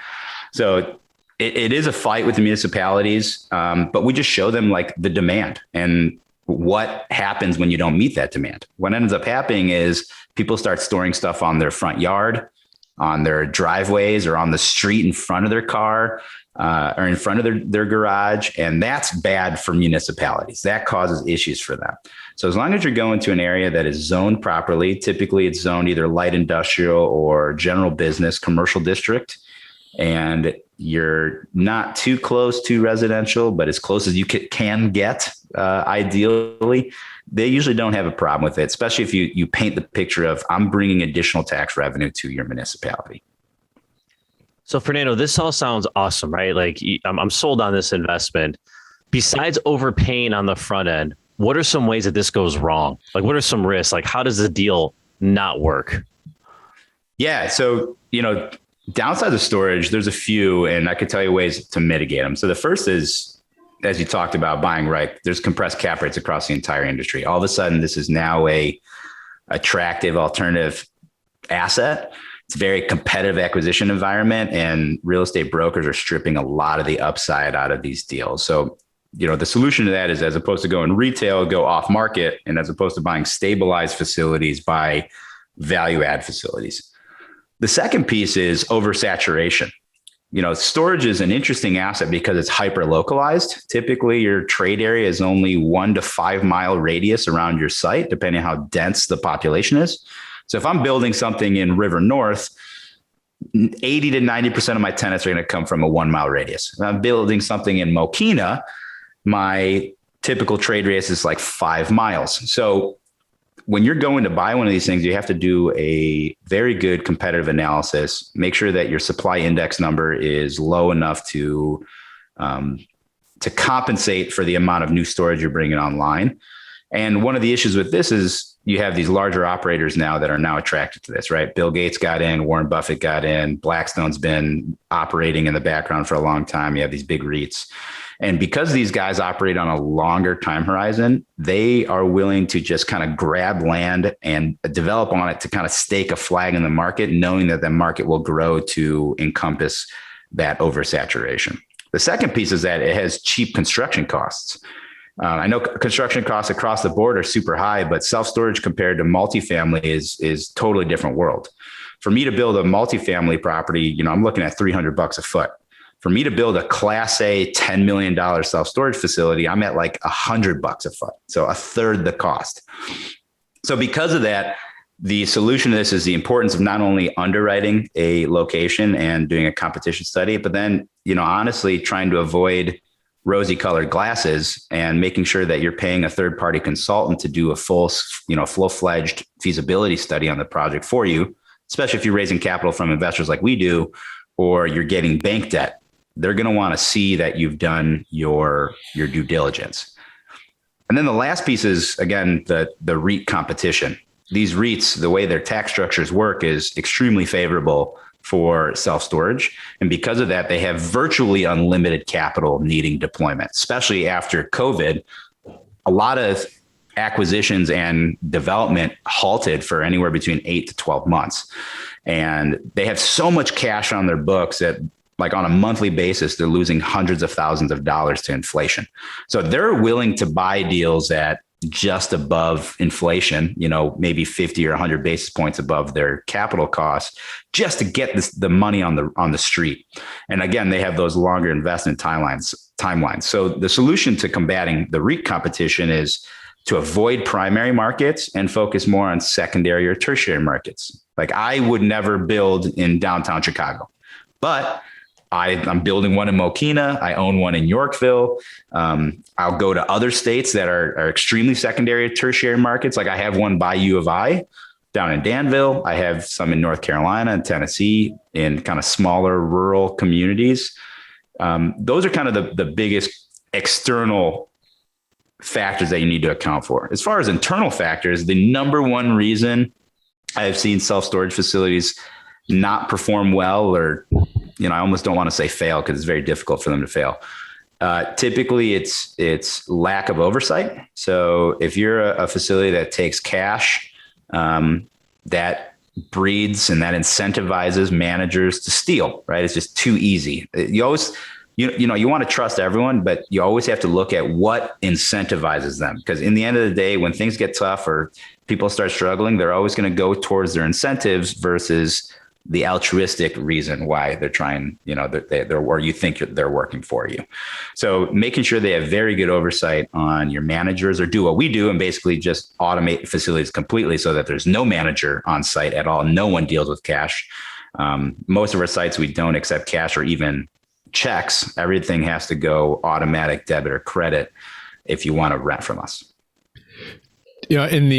So it is a fight with the municipalities, but we just show them like the demand and what happens when you don't meet that demand. What ends up happening is people start storing stuff on their front yard, on their driveways, or on the street in front of their car, or in front of their garage. And that's bad for municipalities. That causes issues for them. So as long as you're going to an area that is zoned properly, typically it's zoned either light industrial or general business, commercial district, and you're not too close to residential, but as close as you can get, ideally, they usually don't have a problem with it, especially if you paint the picture of, I'm bringing additional tax revenue to your municipality. So Fernando, this all sounds awesome, right? Like I'm sold on this investment. Besides overpaying on the front end, what are some ways that this goes wrong? Like, what are some risks? Like, how does the deal not work? Yeah. So, downsides of storage, there's a few, and I could tell you ways to mitigate them. So the first is, as you talked about, buying right. There's compressed cap rates across the entire industry. All of a sudden, this is now a attractive alternative asset. It's a very competitive acquisition environment, and real estate brokers are stripping a lot of the upside out of these deals. So, the solution to that is, as opposed to going retail, go off market, and as opposed to buying stabilized facilities, buy value add facilities. The second piece is oversaturation. Storage is an interesting asset because it's hyper localized. Typically, your trade area is only 1 to 5 mile radius around your site, depending on how dense the population is. So if I'm building something in River North, 80 to 90% of my tenants are going to come from a 1 mile radius. If I'm building something in Mokina, my typical trade radius is like 5 miles. So when you're going to buy one of these things, you have to do a very good competitive analysis, make sure that your supply index number is low enough to compensate for the amount of new storage you're bringing online. And one of the issues with this is you have these larger operators now that are now attracted to this, right? Bill Gates got in, Warren Buffett got in, Blackstone's been operating in the background for a long time. You have these big REITs. And because these guys operate on a longer time horizon, they are willing to just kind of grab land and develop on it to kind of stake a flag in the market, knowing that the market will grow to encompass that oversaturation. The second piece is that it has cheap construction costs. I know construction costs across the board are super high, but self-storage compared to multifamily is totally different world. For me to build a multifamily property, I'm looking at $300 a foot. For me to build a Class A $10 million self-storage facility, I'm at like $100 a foot. So a third the cost. So because of that, the solution to this is the importance of not only underwriting a location and doing a competition study, but then, honestly trying to avoid rosy colored glasses and making sure that you're paying a third party consultant to do a full-fledged feasibility study on the project for you, especially if you're raising capital from investors like we do, or you're getting bank debt, they're going to want to see that you've done your due diligence. And then the last piece is, again, the REIT competition. These REITs, the way their tax structures work is extremely favorable for self-storage. And because of that, they have virtually unlimited capital needing deployment, especially after COVID. A lot of acquisitions and development halted for anywhere between 8 to 12 months. And they have so much cash on their books that, like, on a monthly basis, they're losing hundreds of thousands of dollars to inflation. So they're willing to buy deals at just above inflation, maybe 50 or 100 basis points above their capital costs, just to get the money on the street. And again, they have those longer investment timelines. So the solution to combating the REIT competition is to avoid primary markets and focus more on secondary or tertiary markets. Like, I would never build in downtown Chicago, but I'm building one in Mokina. I own one in Yorkville. I'll go to other states that are extremely secondary or tertiary markets. Like, I have one by U of I down in Danville. I have some in North Carolina and Tennessee in kind of smaller rural communities. Those are kind of the biggest external factors that you need to account for. As far as internal factors, the number one reason I've seen self-storage facilities not perform well, or, I almost don't want to say fail because it's very difficult for them to fail. Typically it's lack of oversight. So if you're a facility that takes cash, that breeds and that incentivizes managers to steal, right? It's just too easy. You always, you want to trust everyone, but you always have to look at what incentivizes them. Because in the end of the day, when things get tough or people start struggling, they're always going to go towards their incentives versus the altruistic reason why they're trying, they're or you think they're working for you. So making sure they have very good oversight on your managers, or do what we do and basically just automate facilities completely so that there's no manager on site at all. No one deals with cash. Most of our sites, we don't accept cash or even checks. Everything has to go automatic debit or credit if you want to rent from us. In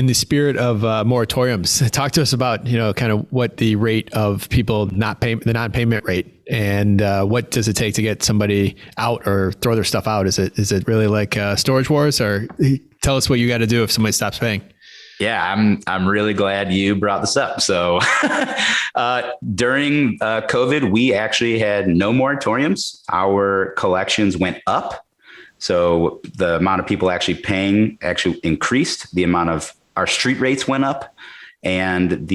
the spirit of moratoriums, talk to us about, kind of what the rate of people the non-payment rate, and what does it take to get somebody out or throw their stuff out? Is it really like storage wars, or tell us what you got to do if somebody stops paying? Yeah, I'm really glad you brought this up. So during COVID, we actually had no moratoriums. Our collections went up. So the amount of people actually paying actually increased. The amount of our street rates went up, and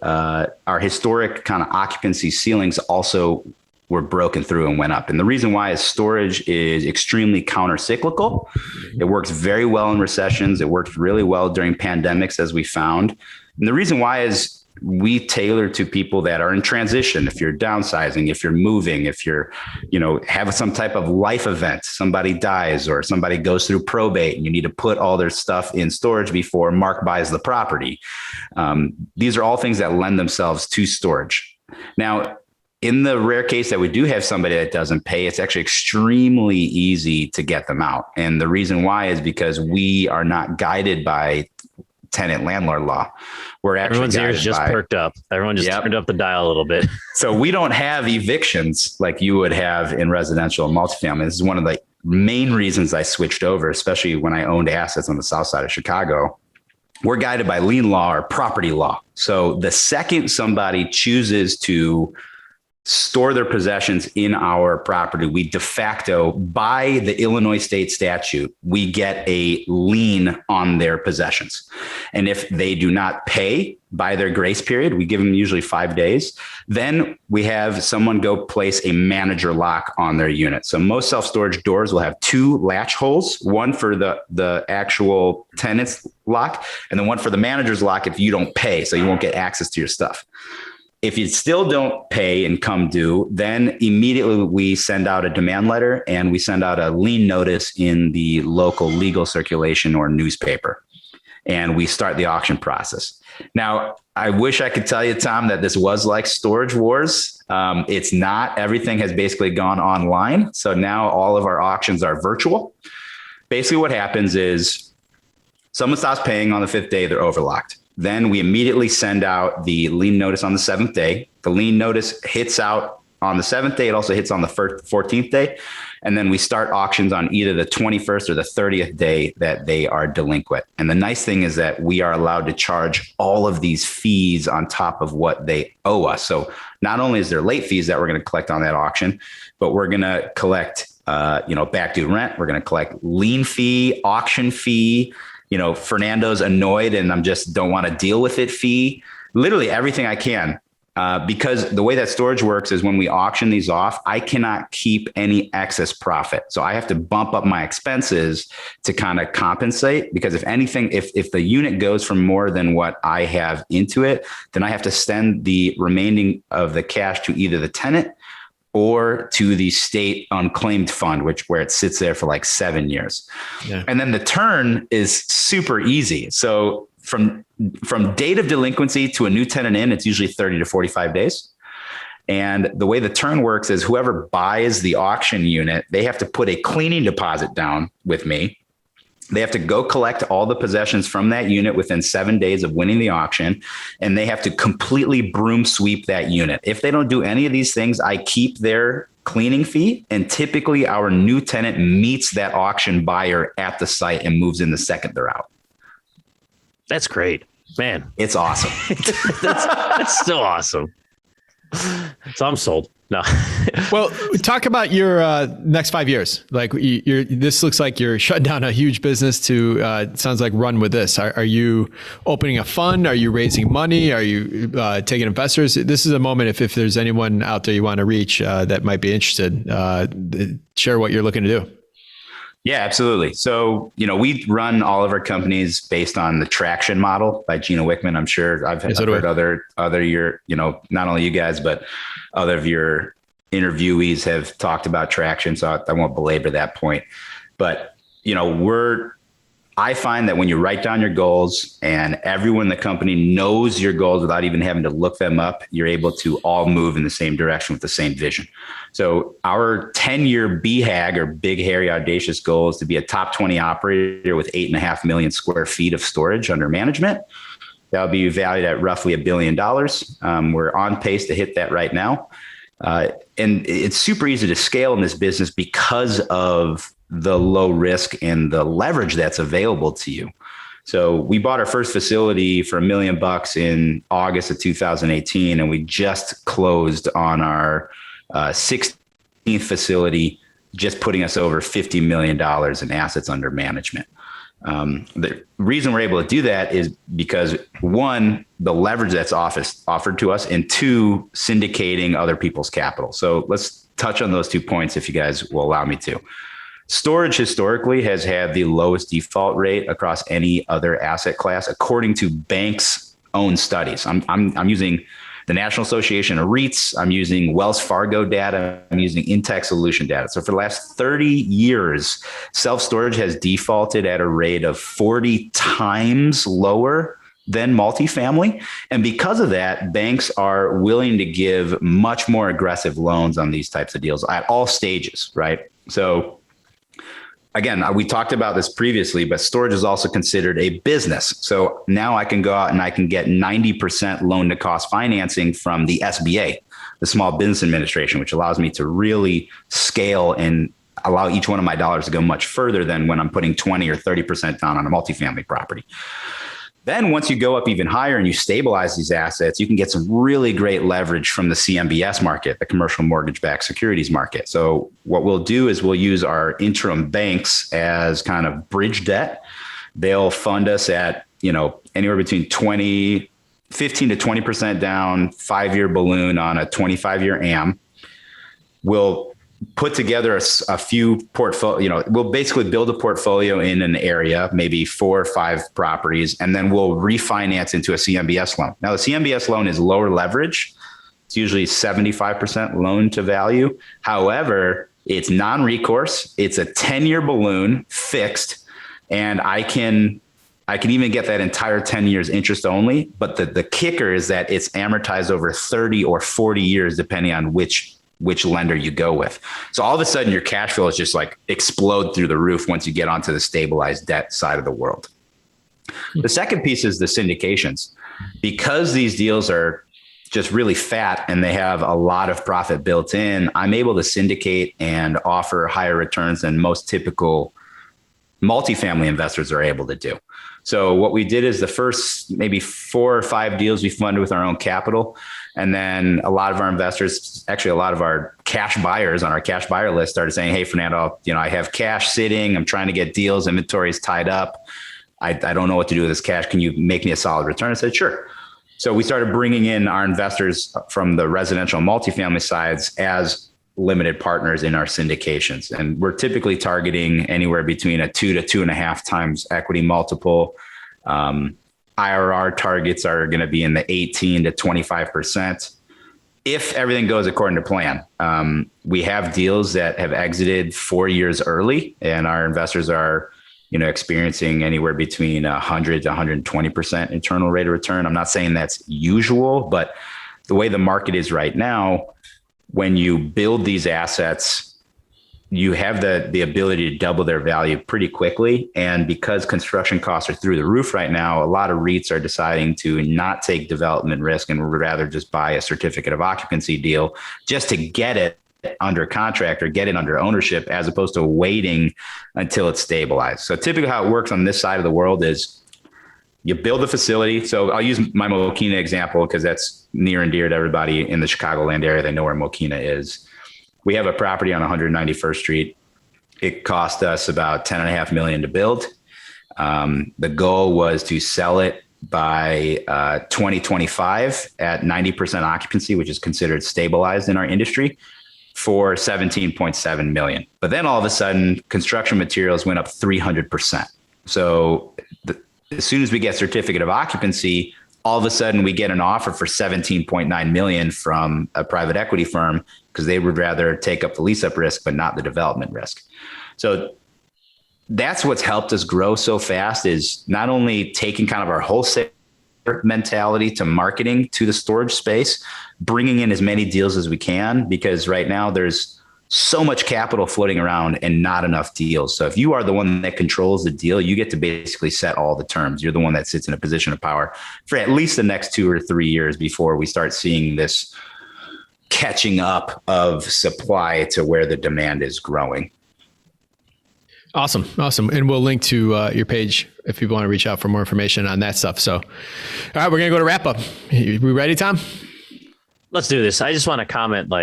our historic kind of occupancy ceilings also were broken through and went up. And the reason why is storage is extremely counter-cyclical. It works very well in recessions. It works really well during pandemics, as we found. And the reason why is we tailor to people that are in transition. If you're downsizing, if you're moving, if you're, have some type of life event, somebody dies or somebody goes through probate and you need to put all their stuff in storage before Mark buys the property. These are all things that lend themselves to storage. Now, in the rare case that we do have somebody that doesn't pay, it's actually extremely easy to get them out. And the reason why is because we are not guided by tenant landlord law. We're actually everyone's ears just perked up. Everyone just turned up the dial a little bit. So we don't have evictions like you would have in residential and multifamily. This is one of the main reasons I switched over, especially when I owned assets on the south side of Chicago. We're guided by lien law or property law. So the second somebody chooses to store their possessions in our property, we de facto, by the Illinois state statute, we get a lien on their possessions. And if they do not pay by their grace period, we give them usually 5 days, then we have someone go place a manager lock on their unit. So most self-storage doors will have 2 latch holes, one for the actual tenant's lock, and then one for the manager's lock if you don't pay, so you won't get access to your stuff. If you still don't pay and come due, then immediately we send out a demand letter and we send out a lien notice in the local legal circulation or newspaper. And we start the auction process. Now, I wish I could tell you, Tom, that this was like storage wars. It's not. Everything has basically gone online. So now all of our auctions are virtual. Basically what happens is someone stops paying on the 5th day, they're overlocked. Then we immediately send out the lien notice on the 7th day. The lien notice hits out on the 7th day. It also hits on the 14th day. And then we start auctions on either the 21st or the 30th day that they are delinquent. And the nice thing is that we are allowed to charge all of these fees on top of what they owe us. So not only is there late fees that we're going to collect on that auction, but we're going to collect, back due rent. We're going to collect lien fee, auction fee, Fernando's annoyed and I'm just don't want to deal with it fee, literally everything I can. Because the way that storage works is when we auction these off, I cannot keep any excess profit. So I have to bump up my expenses to kind of compensate, because if anything, if the unit goes for more than what I have into it, then I have to send the remaining of the cash to either the tenant or to the state unclaimed fund, where it sits there for like 7 years. Yeah. And then the turn is super easy. So from date of delinquency to a new tenant in, it's usually 30 to 45 days. And the way the turn works is whoever buys the auction unit, they have to put a cleaning deposit down with me. They have to go collect all the possessions from that unit within 7 days of winning the auction. And they have to completely broom sweep that unit. If they don't do any of these things, I keep their cleaning fee. And typically our new tenant meets that auction buyer at the site and moves in the second they're out. That's great, man. It's awesome. that's still awesome. So I'm sold. No. Well, talk about your next 5 years. Like this looks like you're shutting down a huge business to, it sounds like run with this. Are you opening a fund? Are you raising money? Are you taking investors? This is a moment if there's anyone out there you want to reach that might be interested, share what you're looking to do. Yeah, absolutely. So, we run all of our companies based on the traction model by Gino Wickman. I'm sure I've heard other your, not only you guys, but other of your interviewees have talked about traction. So I won't belabor that point, but, I find that when you write down your goals and everyone in the company knows your goals without even having to look them up, you're able to all move in the same direction with the same vision. So our 10-year BHAG, or Big Hairy Audacious goal, is to be a top 20 operator with 8.5 million square feet of storage under management. That'll be valued at roughly $1 billion. We're on pace to hit that right now. And it's super easy to scale in this business because of the low risk and the leverage that's available to you. So we bought our first facility for $1 million in August of 2018, and we just closed on our 16th facility, just putting us over $50 million in assets under management. The reason we're able to do that is because, one, the leverage that's offered to us, and two, syndicating other people's capital. So let's touch on those 2 points if you guys will allow me to. Storage historically has had the lowest default rate across any other asset class, according to banks' own studies. I'm using the National Association of REITs. I'm using Wells Fargo data. I'm using Intech Solution data. So for the last 30 years, self-storage has defaulted at a rate of 40 times lower than multifamily. And because of that, banks are willing to give much more aggressive loans on these types of deals at all stages, right? So again, we talked about this previously, but storage is also considered a business. So now I can go out and I can get 90% loan to cost financing from the SBA, the Small Business Administration, which allows me to really scale and allow each one of my dollars to go much further than when I'm putting 20 or 30% down on a multifamily property. Then once you go up even higher and you stabilize these assets, you can get some really great leverage from the CMBS market, the commercial mortgage-backed securities market. So what we'll do is we'll use our interim banks as kind of bridge debt. They'll fund us at, anywhere between 15 to 20% down, 5-year balloon on a 25-year AM. We'll put together a few portfolio, we'll basically build a portfolio in an area, maybe 4 or 5 properties, and then we'll refinance into a CMBS loan. Now, the CMBS loan is lower leverage. It's usually 75% loan to value. However, it's non-recourse. It's a 10-year balloon fixed, and I can even get that entire 10 years interest only. But the kicker is that it's amortized over 30 or 40 years, depending on which lender you go with. So all of a sudden your cash flow is just like explode through the roof once you get onto the stabilized debt side of the world. The second piece is the syndications. Because these deals are just really fat and they have a lot of profit built in, I'm able to syndicate and offer higher returns than most typical multifamily investors are able to do. So what we did is the first maybe 4 or 5 deals we funded with our own capital. And then a lot of our investors, actually a lot of our cash buyers on our cash buyer list started saying, hey, Fernando, I have cash sitting. I'm trying to get deals. Inventory is tied up. I don't know what to do with this cash. Can you make me a solid return? I said, sure. So we started bringing in our investors from the residential and multifamily sides as limited partners in our syndications. And we're typically targeting anywhere between a 2 to 2.5 times equity multiple. IRR targets are going to be in the 18 to 25%. If everything goes according to plan. We have deals that have exited 4 years early, and our investors are experiencing anywhere between 100 to 120% internal rate of return. I'm not saying that's usual, but the way the market is right now, when you build these assets, you have the ability to double their value pretty quickly. And because construction costs are through the roof right now, a lot of REITs are deciding to not take development risk and would rather just buy a certificate of occupancy deal just to get it under contract or get it under ownership, as opposed to waiting until it's stabilized. So typically how it works on this side of the world is you build a facility. So I'll use my Mokina example because that's near and dear to everybody in the Chicagoland area. They know where Mokina is. We have a property on 191st Street. It cost us about $10.5 million to build. The goal was to sell it by 2025 at 90% occupancy, which is considered stabilized in our industry, for $17.7 million. But then all of a sudden, construction materials went up 300%. So as soon as we get certificate of occupancy, all of a sudden we get an offer for $17.9 million from a private equity firm because they would rather take up the lease up risk, but not the development risk. So that's what's helped us grow so fast, is not only taking kind of our wholesale mentality to marketing to the storage space, bringing in as many deals as we can, because right now there's so much capital floating around and not enough deals. So if you are the one that controls the deal, you get to basically set all the terms. You're the one that sits in a position of power for at least the next 2 or 3 years before we start seeing this catching up of supply to where the demand is growing. Awesome. And we'll link to your page if people want to reach out for more information on that stuff. So, all right, we're going to go to wrap up. We ready, Tom? Let's do this. I just want to comment,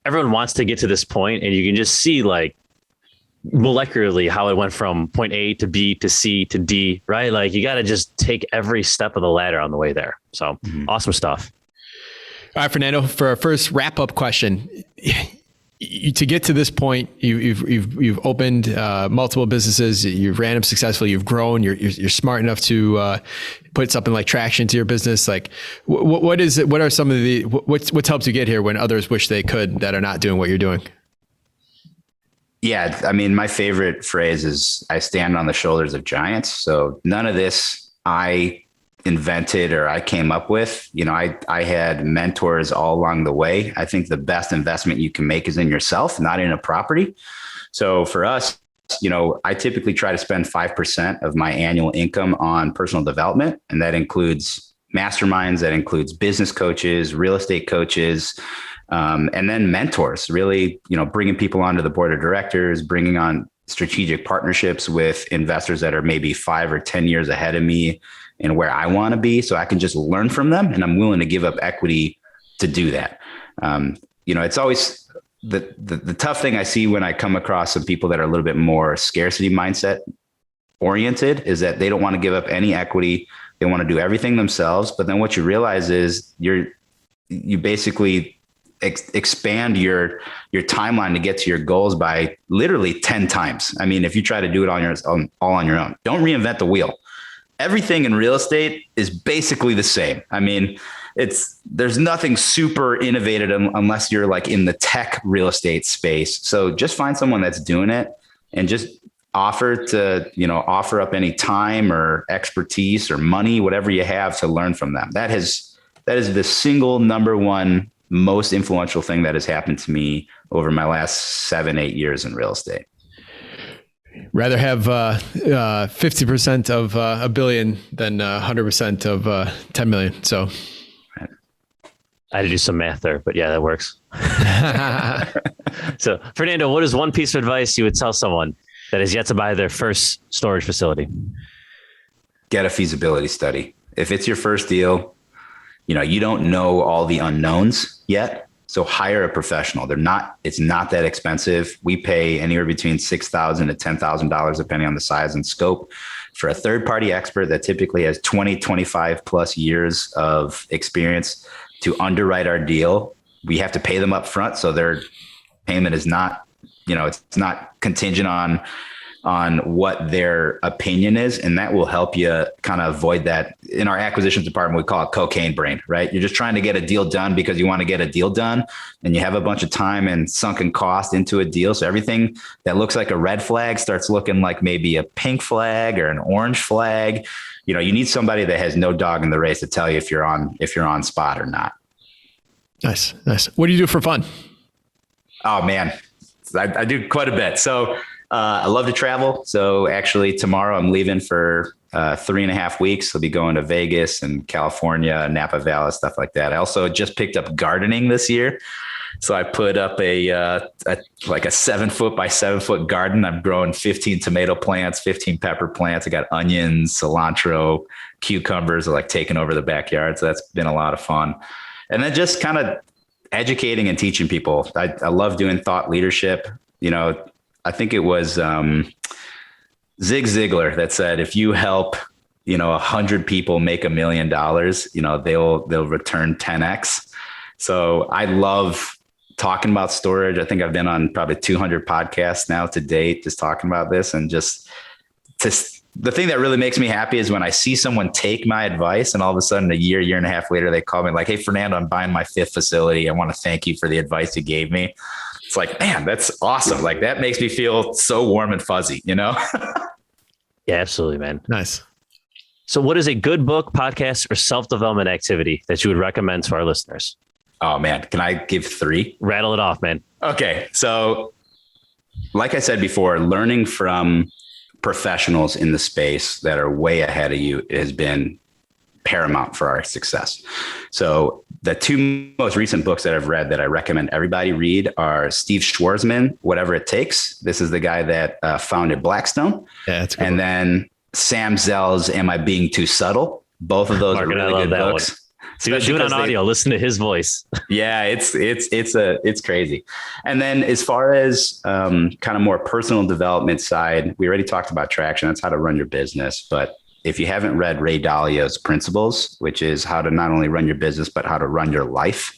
everyone wants to get to this point, and you can just see molecularly how it went from point A to B to C to D, right? You got to just take every step of the ladder on the way there. So Awesome stuff. All right, Fernando, for our first wrap up question, to get to this point, you've opened multiple businesses, you've ran them successfully, you've grown, you're smart enough to put something like traction to your business. What is it? What are some of what's helped you get here when others wish they could that are not doing what you're doing? Yeah, I mean, my favorite phrase is I stand on the shoulders of giants. So none of this I invented or I came up with. I had mentors all along the way. I think the best investment you can make is in yourself, not in a property. So for us, I typically try to spend 5% of my annual income on personal development. And that includes masterminds, that includes business coaches, real estate coaches, and then mentors, really, bringing people onto the board of directors, bringing on strategic partnerships with investors that are maybe 5 or 10 years ahead of me and where I want to be, so I can just learn from them. And I'm willing to give up equity to do that. It's always the tough thing I see when I come across some people that are a little bit more scarcity mindset oriented is that they don't want to give up any equity. They want to do everything themselves. But then what you realize is you basically expand your timeline to get to your goals by literally 10 times. I mean, if you try to do it all on your own, don't reinvent the wheel. Everything in real estate is basically the same. I mean, there's nothing super innovative unless you're in the tech real estate space. So just find someone that's doing it and just offer up any time or expertise or money, whatever you have, to learn from them. That is the single number one most influential thing that has happened to me over my last 7-8 years in real estate. Rather have 50% of $1 billion than 100% of 10 million. So I had to do some math there, but yeah, that works. So, Fernando, what is one piece of advice you would tell someone that has yet to buy their first storage facility? Get a feasibility study. If it's your first deal, you don't know all the unknowns yet. So hire a professional. It's not that expensive. We pay anywhere between $6,000 to $10,000, depending on the size and scope, for a third-party expert that typically has 20, 25 plus years of experience to underwrite our deal. We have to pay them up front. So their payment is not, it's not contingent on what their opinion is. And that will help you kind of avoid that. In our acquisitions department, we call it cocaine brain, right? You're just trying to get a deal done because you want to get a deal done, and you have a bunch of time and sunken cost into a deal. So everything that looks like a red flag starts looking like maybe a pink flag or an orange flag. You need somebody that has no dog in the race to tell you if you're on spot or not. Nice. What do you do for fun? Oh man, I do quite a bit. So I love to travel. So actually tomorrow I'm leaving for 3.5 weeks. I'll be going to Vegas and California, Napa Valley, stuff like that. I also just picked up gardening this year. So I put up a 7 foot by 7 foot garden. I'm growing 15 tomato plants, 15 pepper plants. I got onions, cilantro, cucumbers are like taking over the backyard. So that's been a lot of fun. And then just kind of educating and teaching people. I love doing thought leadership. I think it was Zig Ziglar that said, if you help, 100 people make $1 million, they'll return 10x. So I love talking about storage. I think I've been on probably 200 podcasts now to date, just talking about this. And the thing that really makes me happy is when I see someone take my advice and all of a sudden a year and a half later, they call me like, hey, Fernando, I'm buying my 5th facility. I want to thank you for the advice you gave me. It's like, man, that's awesome. Like that makes me feel so warm and fuzzy, Yeah, absolutely, man. Nice. So what is a good book, podcast, or self-development activity that you would recommend to our listeners? Oh man, can I give 3? Rattle it off, man. Okay. So like I said before, learning from professionals in the space that are way ahead of you has been paramount for our success. So the 2 most recent books that I've read that I recommend everybody read are Steve Schwarzman, Whatever It Takes. This is the guy that founded Blackstone. Yeah, that's good. And then Sam Zell's Am I Being Too Subtle? Both of those are really good books. Do it on audio. Listen to his voice. Yeah, it's crazy. And then as far as kind of more personal development side, we already talked about traction. That's how to run your business. But if you haven't read Ray Dalio's Principles, which is how to not only run your business, but how to run your life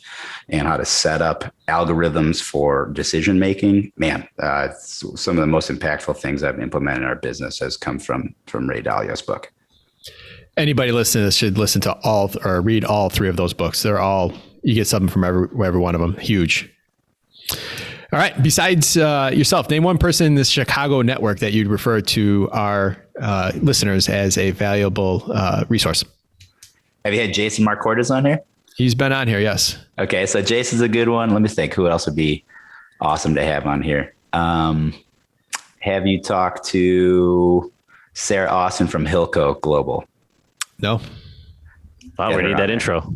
and how to set up algorithms for decision making, man, some of the most impactful things I've implemented in our business has come from Ray Dalio's book. Anybody listening to this should listen to all or read all 3 of those books. You get something from every one of them. Huge. All right. Besides yourself, name one person in this Chicago network that you'd refer to our listeners as a valuable resource. Have you had Jason Marcordes on here? He's been on here. Yes. Okay. So Jason's a good one. Let me think. Who else would be awesome to have on here? Have you talked to Sarah Austin from Hilco Global? No. Wow, we need that intro.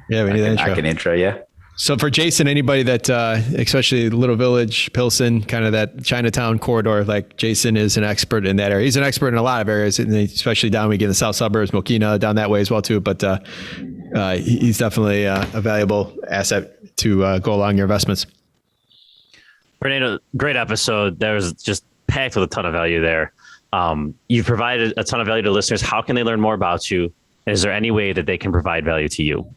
Yeah, we need that intro. I can intro you. So for Jason, anybody that, especially Little Village, Pilsen, kind of that Chinatown corridor, like Jason is an expert in that area. He's an expert in a lot of areas, and especially down we get in the south suburbs, Mokina, down that way as well too. But he's definitely a valuable asset to go along your investments. Fernando, great episode. There was just packed with a ton of value there. You've provided a ton of value to listeners. How can they learn more about you? And is there any way that they can provide value to you?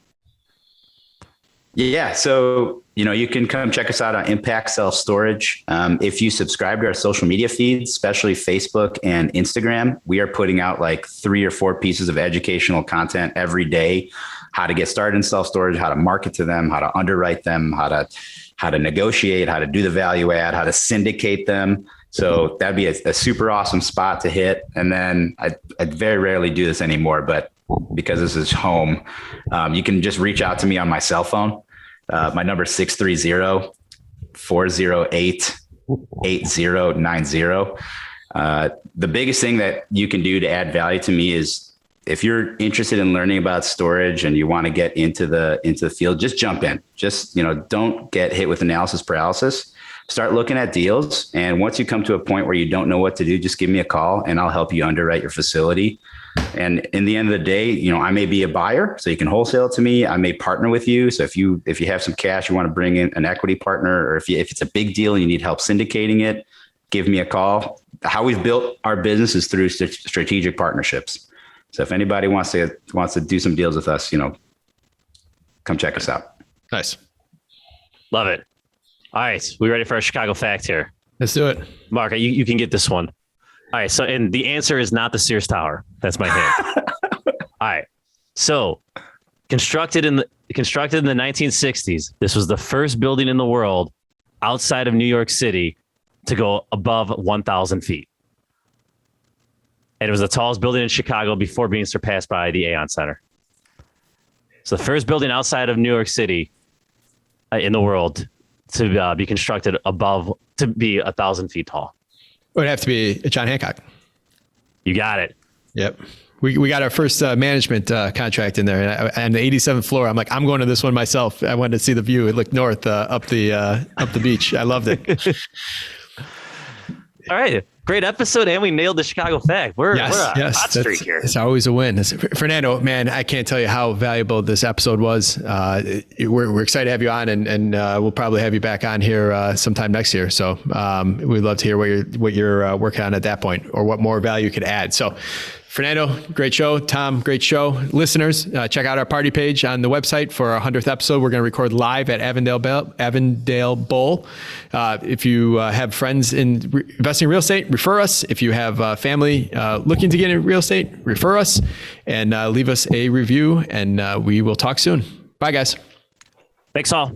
Yeah. So, you can come check us out on Impact Self Storage. If you subscribe to our social media feeds, especially Facebook and Instagram, we are putting out like 3 or 4 pieces of educational content every day, how to get started in self-storage, how to market to them, how to underwrite them, how to negotiate, how to do the value add, how to syndicate them. So that'd be a super awesome spot to hit. And then I very rarely do this anymore, but because this is home, you can just reach out to me on my cell phone. My number is 630-408-8090. The biggest thing that you can do to add value to me is if you're interested in learning about storage and you want to get into the field, just jump in. Just, don't get hit with analysis paralysis. Start looking at deals. And once you come to a point where you don't know what to do, just give me a call and I'll help you underwrite your facility. And in the end of the day, I may be a buyer, so you can wholesale it to me. I may partner with you. So if you have some cash, you want to bring in an equity partner, or if it's a big deal and you need help syndicating it, give me a call. How we've built our business is through strategic partnerships. So if anybody wants to do some deals with us, come check us out. Nice. Love it. All right. We ready for our Chicago fact here? Let's do it. Mark, you can get this one. All right. So, and the answer is not the Sears Tower. That's my hint. All right. So constructed in the 1960s, this was the first building in the world outside of New York City to go above 1,000 feet. And it was the tallest building in Chicago before being surpassed by the Aon Center. So the first building outside of New York City in the world to be constructed to be 1,000 feet tall. It would have to be John Hancock. You got it. Yep. We got our first management contract in there, and the 87th floor. I'm like, I'm going to this one myself. I wanted to see the view. It looked north up the beach. I loved it. All right. Great episode, and we nailed the Chicago fact. We're on a hot streak here. It's always a win. Fernando, man, I can't tell you how valuable this episode was. We're excited to have you on, and we'll probably have you back on here sometime next year. So we'd love to hear what you're working on at that point, or what more value you could add. So Fernando, great show. Tom, great show. Listeners, check out our party page on the website for our 100th episode. We're going to record live at Avondale Bowl. If you have friends in investing in real estate, refer us. If you have family looking to get in real estate, refer us and leave us a review, and we will talk soon. Bye, guys. Thanks all.